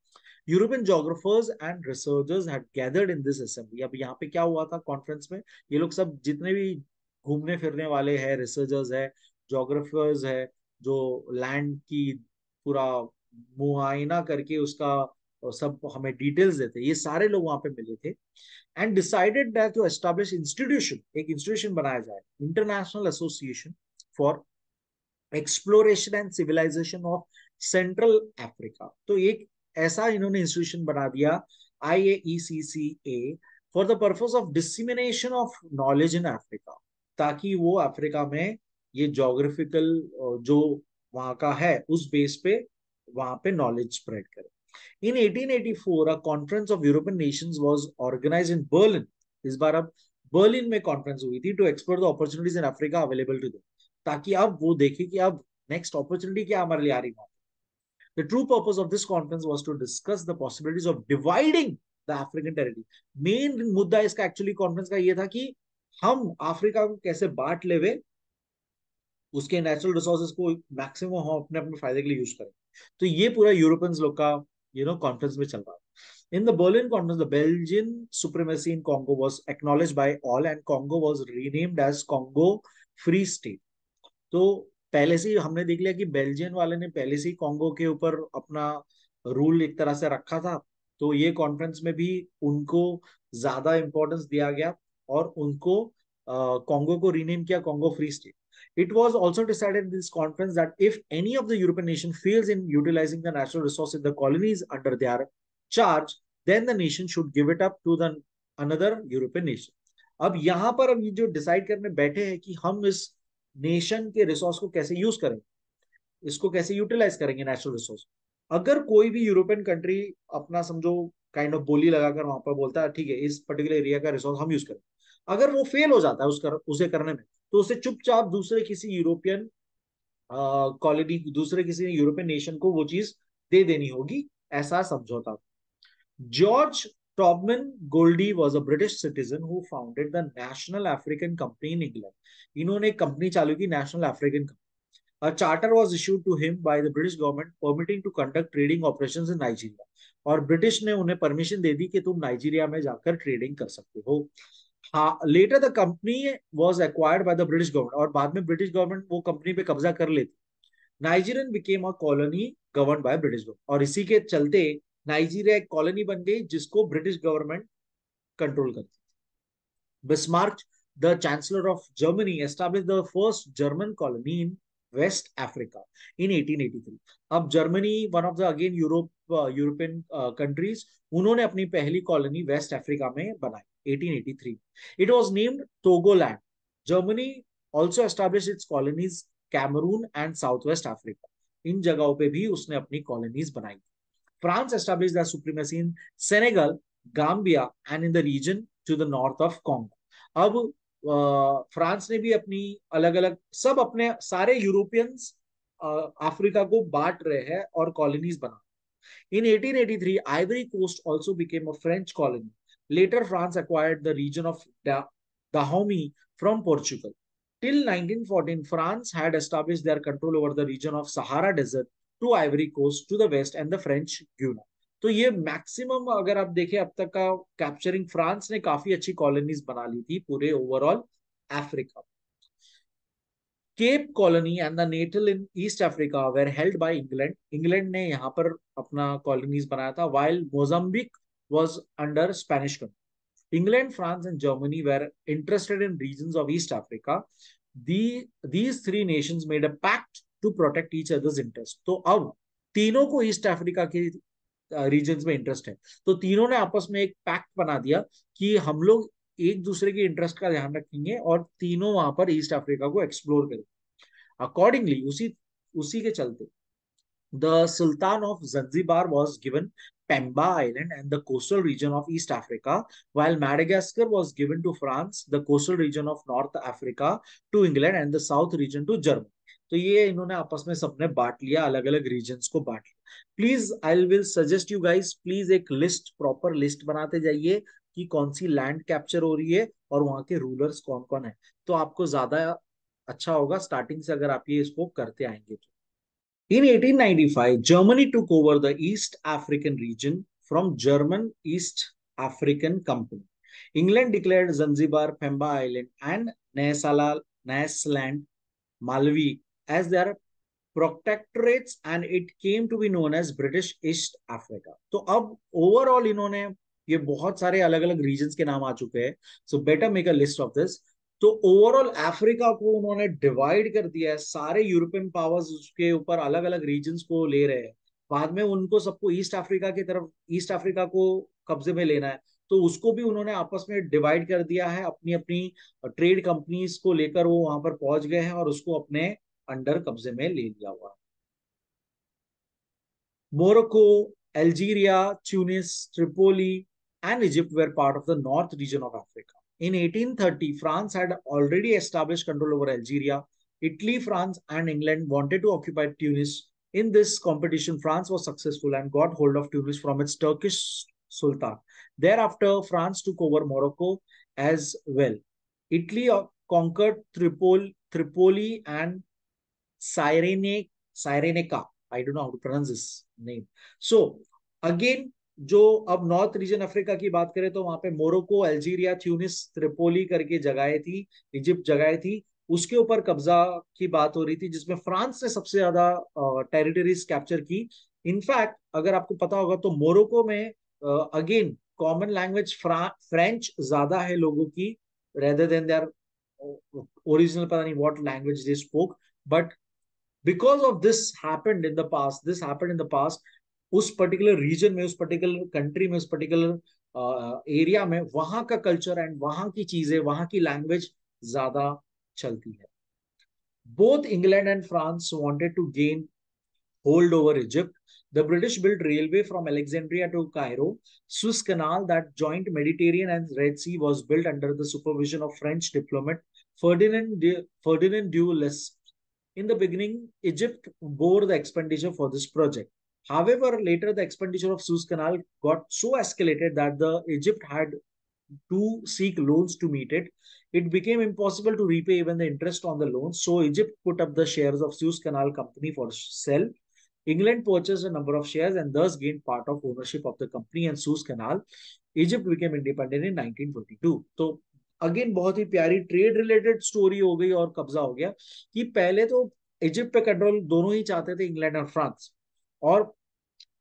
European geographers and researchers had gathered in this assembly. अब यहाँ पे क्या हुआ था कॉन्फ्रेंस में? ये लोग सब जितने भी घूमने फिरने वाले हैं, रिसर्चर्स है, जोग्राफर्स है, जो लैंड की पूरा मुआयना करके उसका सब हमें डिटेल्स देते, ये सारे लोग वहां पे मिले थे। And decided that to establish institution, एक इंस्टीट्यूशन बनाया जाए, international association for exploration and civilisation of central Africa. तो एक ऐसा इन्होंने इंस्टीट्यूशन बना दिया, IAECCA, for the purpose of dissemination of knowledge in Africa, ताकि वो अफ्रीका में ये जोग्राफिकल जो वहां का है उस बेस पे वहां पे नॉलेज स्प्रेड करे। In 1884, a conference of European nations was organized in Berlin. इस बार अब बर्लिन में कॉन्फ्रेंस हुई थी to explore the opportunities in Africa available to them, ताकि अब वो देखे कि अब नेक्स्ट अपॉर्चुनिटी क्या हमारे लिए आ रही है। The true purpose of this conference was to discuss the possibilities of dividing the African territory. Main मुद्दा इसका एक्चुअली कॉन्फ्रेंस का ये था कि हम अफ्रीका को कैसे बांट लेवे, उसके नेचुरल रिसोर्सेज को मैक्सिमम हम अपने अपने फायदे के लिए यूज करें। तो ये पूरा यूरोपियंस लोग का कॉन्फ्रेंस में चल रहा है। In the Berlin conference the Belgian supremacy in Congo was acknowledged by all and Congo was renamed as Congo free state. तो पहले से ही हमने देख लिया कि बेल्जियन वाले ने पहले से ही कॉन्गो के ऊपर अपना रूल एक तरह से रखा था, तो ये कॉन्फ्रेंस में भी उनको ज्यादा इंपॉर्टेंस दिया गया और उनको कॉन्गो को रीनेम किया Congo free state. It was also decided in this conference that if any of the European nation fails in utilizing the natural resources the colonies under their charge, then the nation should give it up to the another European nation. अब यहाँ पर अब ये जो decide करने बैठे हैं कि हम इस नेशन के रिसोर्स को कैसे यूज करेंगे, इसको कैसे यूटिलाइज करेंगे नेचुरल रिसोर्स। अगर कोई भी यूरोपियन कंट्री अपना समझो काइंड ऑफ बोली लगाकर वहां पर बोलता है ठीक है इस पर्टिकुलर एरिया का रिसोर्स हम यूज करें, अगर वो फेल हो जाता है उसे करने में, तो उसे चुपचाप दूसरे किसी यूरोपियन कॉलोनी, दूसरे किसी यूरोपियन नेशन को वो चीज दे देनी होगी, ऐसा समझौता। George Tobman Goldie was a British citizen who founded the National African Company in England. इन्होंने एक कंपनी चालू की, national African company. A charter was issued to him by the British government permitting to conduct trading operations in Nigeria. और British ने उन्हें permission दे दी कि तुम Nigeria में जाकर ट्रेडिंग कर सकते हो। Later the company was acquired by the British government, और बाद में ब्रिटिश गवर्नमेंट वो कंपनी पे कब्जा कर लेती। Nigerian became a colony govern by British government, और इसी के चलते नाइजीरिया एक कॉलोनी बन गई जिसको ब्रिटिश गवर्नमेंट कंट्रोल करती थी। Bismarck, the Chancellor of Germany, established the first German colony in West Africa in 1883. अब Germany one of the again European countries, उन्होंने अपनी पहली कॉलोनी वेस्ट अफ्रीका में बनाई 1883। It was named Togoland. Germany also establish its colonies Cameroon and south west Africa. इन जगहों पे भी उसने अपनी कॉलोनीज बनाई। France established their supremacy in Senegal, Gambia, and in the region to the north of Congo. अब France ने भी अपनी अलग अलग सब अपने सारे यूरोपियंस अफ्रीका को बांट रहे हैं और कॉलोनीज बना। In 1883, Ivory Coast also became a French colony. Later, France acquired the region of Dahomey from Portugal. Till 1914, France had established their control over the region of Sahara Desert to Ivory Coast to the west and the French Guiana. तो ये maximum अगर आप देखें अब तक का capturing, France ने काफी अच्छी कॉलोनीज बना ली थी पूरे overall Africa. Cape colony and the Natal in East Africa were held by England. England ने यहाँ पर अपना कॉलोनीज बनाया था, while Mozambique was under Spanish control. England, France and Germany were interested in regions of East Africa. These three nations made a pact to protect each other's interest. तो अब तीनों को ईस्ट अफ्रीका के regions में interest है, तो तीनों ने आपस में एक पैक्ट बना दिया कि हम लोग एक दूसरे के इंटरेस्ट का ध्यान रखेंगे और तीनों वहां पर ईस्ट अफ्रीका को एक्सप्लोर करेंगे। अकॉर्डिंगली उसी उसी के चलते the Sultan of Zanzibar was given Pemba Island and the coastal region of East Africa, while Madagascar was given to France, the coastal region of North Africa to England and the south region to Germany. तो ये इन्होंने आपस में सबने बांट लिया, अलग अलग रीजन्स को बांट लिया। Please I will suggest you guys, please एक लिस्ट, प्रॉपर लिस्ट बनाते जाइए कि कौन सी लैंड कैप्चर हो रही है और वहां के रूलर्स कौन कौन है, तो आपको ज्यादा अच्छा होगा स्टार्टिंग से अगर आप ये इसको करते आएंगे तो। In 1895, Germany took over the East African region from German East African Company. England declared Zanzibar, Pemba Island, and Nyasaland, Malawi as their protectorates, and it came to be known as British East Africa. तो अब overall इन्होंने ये बहुत सारे अलग अलग regions के नाम आ चुके हैं, so better make a list of this. तो ओवरऑल अफ्रीका को उन्होंने डिवाइड कर दिया है, सारे यूरोपियन पावर्स उसके ऊपर अलग अलग रीजन्स को ले रहे हैं। बाद में उनको सबको ईस्ट अफ्रीका की तरफ, ईस्ट अफ्रीका को कब्जे में लेना है, तो उसको भी उन्होंने आपस में डिवाइड कर दिया है। अपनी अपनी ट्रेड कंपनीज को लेकर वो वहां पर पहुंच गए हैं और उसको अपने अंडर कब्जे में ले लिया हुआ है। Morocco, Algeria, Tunis, Tripoli, and Egypt were part of the north region of Africa. In 1830, France had already established control over Algeria. Italy, France, and England wanted to occupy Tunis. In this competition, France was successful and got hold of Tunis from its Turkish Sultan. Thereafter, France took over Morocco as well. Italy conquered Tripoli and Cyrenaica. I don't know how to pronounce this name. So again, जो अब north region Africa की बात करें तो वहां पे Morocco, Algeria, Tunis, Tripoli करके जगहें थी, इजिप्ट जगहें थी, उसके ऊपर कब्जा की बात हो रही थी, जिसमें फ्रांस ने सबसे ज्यादा टेरिटरीज कैप्चर की। इनफैक्ट अगर आपको पता होगा तो मोरक्को में अगेन कॉमन लैंग्वेज फ्रेंच ज्यादा है लोगों की, रेदर देन देयर ओरिजिनल, पता नहीं what language they spoke, but because of this happened in the past, उस पर्टिकुलर रीजन में, उस पर्टिकुलर कंट्री में, उस पर्टिकुलर एरिया में वहां का कल्चर एंड वहां की चीजें, वहां की लैंग्वेज ज्यादा चलती है। Both England and France wanted to gain hold over Egypt. The British built railway from Alexandria to Cairo. Suez Canal that joined Mediterranean and Red Sea was built under the supervision of French diplomat Ferdinand du Lesseps. In the beginning, Egypt bore the expenditure for this project. However, later the expenditure of Suez Canal got so escalated that the Egypt had to seek loans to meet it. It became impossible to repay even the interest on the loans, so Egypt put up the shares of Suez Canal Company for sale. England purchased a number of shares and thus gained part of ownership of the company and Suez Canal. Egypt became independent in 1922. तो again बहुत ही प्यारी trade related story हो गई और कब्जा हो गया कि पहले तो इजिप्ट पे कंट्रोल दोनों ही चाहते थे, इंग्लैंड और फ्रांस, और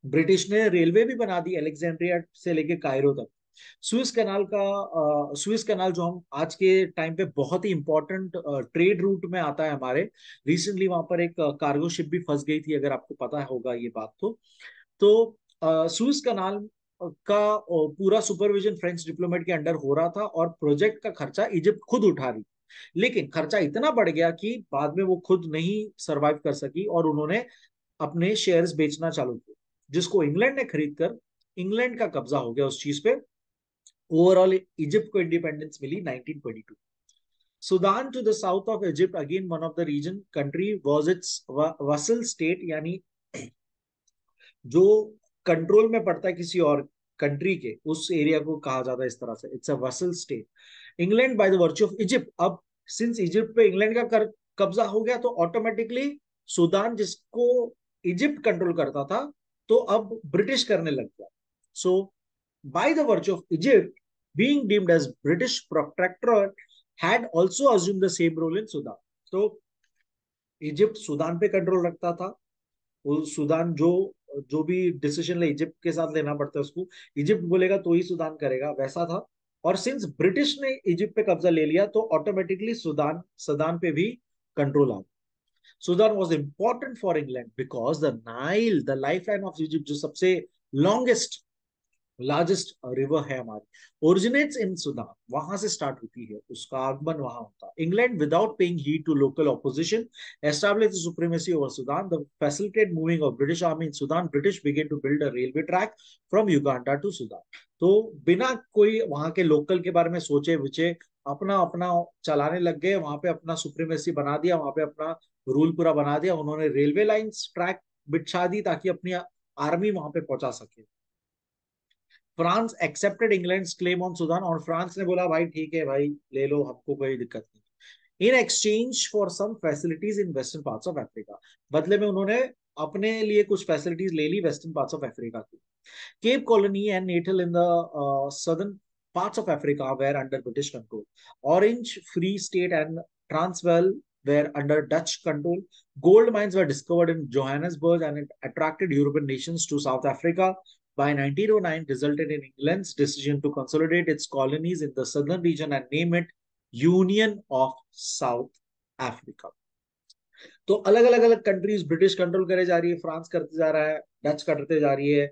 ब्रिटिश ने रेलवे भी बना दी अलेक्जेंड्रिया से लेके कायरो तक। स्विस कनाल जो हम आज के टाइम पे बहुत ही इंपॉर्टेंट ट्रेड रूट में आता है हमारे। रिसेंटली वहां पर एक कार्गो शिप भी फंस गई थी, अगर आपको पता होगा ये बात तो स्विस कनाल का पूरा सुपरविजन फ्रेंच डिप्लोमेट के अंडर हो रहा था और प्रोजेक्ट का खर्चा इजिप्ट खुद उठा रही। लेकिन खर्चा इतना बढ़ गया कि बाद में वो खुद नहीं सरवाइव कर सकी और उन्होंने अपने शेयर्स बेचना चालू किए, जिसको इंग्लैंड ने खरीद कर इंग्लैंड का कब्जा हो गया उस चीज पे। ओवरऑल इजिप्ट को इंडिपेंडेंस मिली 1922। Sudan to the south of Egypt again one of the region country was its vassal state, यानी जो कंट्रोल में पड़ता है किसी और कंट्री के, उस एरिया को कहा जाता है इस तरह से, it's a vassal state. England by the virtue of Egypt, अब सिंस इजिप्ट पे इंग्लैंड का कब्जा हो गया तो ऑटोमेटिकली सूडान जिसको इजिप्ट कंट्रोल करता था तो अब ब्रिटिश करने लग गया। So by the virtue of Egypt being deemed as British protectorate had also assumed the same role in Sudan. तो इजिप्ट सूडान पे कंट्रोल रखता था। वो सूडान जो जो भी डिसीजन ले इजिप्ट के साथ लेना पड़ता है उसको, इजिप्ट बोलेगा तो ही सूडान करेगा, वैसा था। और सिंस ब्रिटिश ने इजिप्ट पे कब्जा ले लिया तो ऑटोमेटिकली सूडान सूडान पे भी कंट्रोल आ गया। Sudan was important for England because the Nile, the life line of Egypt, जो सबसे लॉन्गेस्ट लार्जेस्ट रिवर है हमारी, ओरिजिनेट्स इन सूडान, वहां से स्टार्ट होती है, उसका आगमन वहां होता है। England without paying heed to local opposition establish the supremacy over Sudan, the facilitate moving of British army in Sudan, British began to build a railway track from Uganda to Sudan. तो बिना कोई वहां के local के बारे में सोचे विचे अपना अपना चलाने लग गए, वहां पे अपना सुप्रीमेसी बना दिया, वहां पे अपना रूल पूरा बना दिया। उन्होंने रेलवे लाइंस ट्रैक बिछा दी ताकि अपनी आर्मी वहां पे पहुंचा सके। France accepted England claim on Sudan, और फ्रांस ने बोला भाई ठीक है भाई ले लो, हमको कोई दिक्कत नहीं, in exchange for some facilities in western parts of Africa. बदले में उन्होंने अपने लिए कुछ फैसिलिटीज ले ली वेस्टर्न पार्ट्स ऑफ अफ्रीका की। Cape colony and Natal in the southern parts of Africa were under British control. Orange Free State and Transvaal were under Dutch control. Gold mines were discovered in Johannesburg and it attracted European nations to South Africa. By 1909, resulted in England's decision to consolidate its colonies in the southern region and name it Union of South Africa. तो अलग अलग अलग countries British control करे जा रही है, France करते जा रहा है, डच करते जा रही है,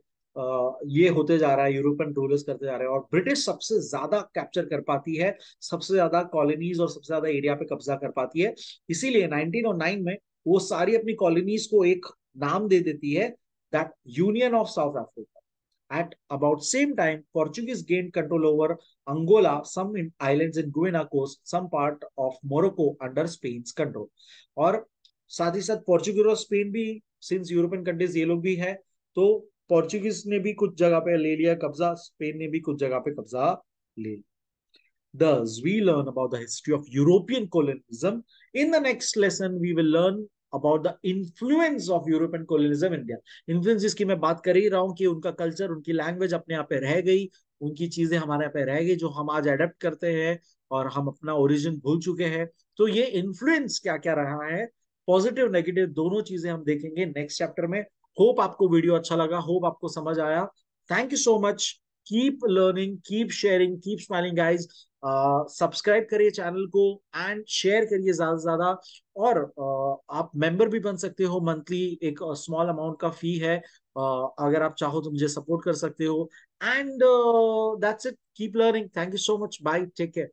ये होते जा रहा है, यूरोपियन रूलर्स करते जा रहे हैं, और ब्रिटिश सबसे ज्यादा कैप्चर कर पाती है, सबसे ज्यादा कॉलोनीज और सबसे ज्यादा एरिया पे कब्जा कर पाती है। इसीलिए 1909 में वो सारी अपनी कॉलोनीज को एक नाम दे देती है, that union of south Africa. At about same time, Portuguese gained control over Angola, some islands in Guinea coast, some part of Morocco under Spain's control. और साथ ही साथ पोर्चुगीज और स्पेन भी, सिंस यूरोपियन कंट्रीज ये लोग भी है, तो पोर्चुगीज ने भी कुछ जगह पे ले लिया कब्जा, स्पेन ने भी कुछ जगह पे कब्जा ले लिया। Thus, we learn about the history of European colonialism. In the next lesson, we will learn about the influence of European colonialism in India. Influence जिसकी मैं बात कर ही रहा हूँ कि उनका कल्चर, उनकी लैंग्वेज अपने यहाँ पे रह गई, उनकी चीजें हमारे यहाँ पे रह गई, जो हम आज अडेप्ट करते हैं और हम अपना ओरिजिन भूल चुके हैं। तो ये इन्फ्लुएंस क्या क्या रहा है, पॉजिटिव नेगेटिव दोनों चीजें हम देखेंगे नेक्स्ट चैप्टर में। होप आपको वीडियो अच्छा लगा, होप आपको समझ आया। Thank you so much. Keep learning, keep sharing, keep smiling guys. Subscribe करिए चैनल को एंड शेयर करिए ज्यादा से ज्यादा। और आप मेंबर भी बन सकते हो, मंथली एक स्मॉल अमाउंट का फी है, अगर आप चाहो तो मुझे सपोर्ट कर सकते हो। And that's it, keep learning. Thank you so much, bye, take care.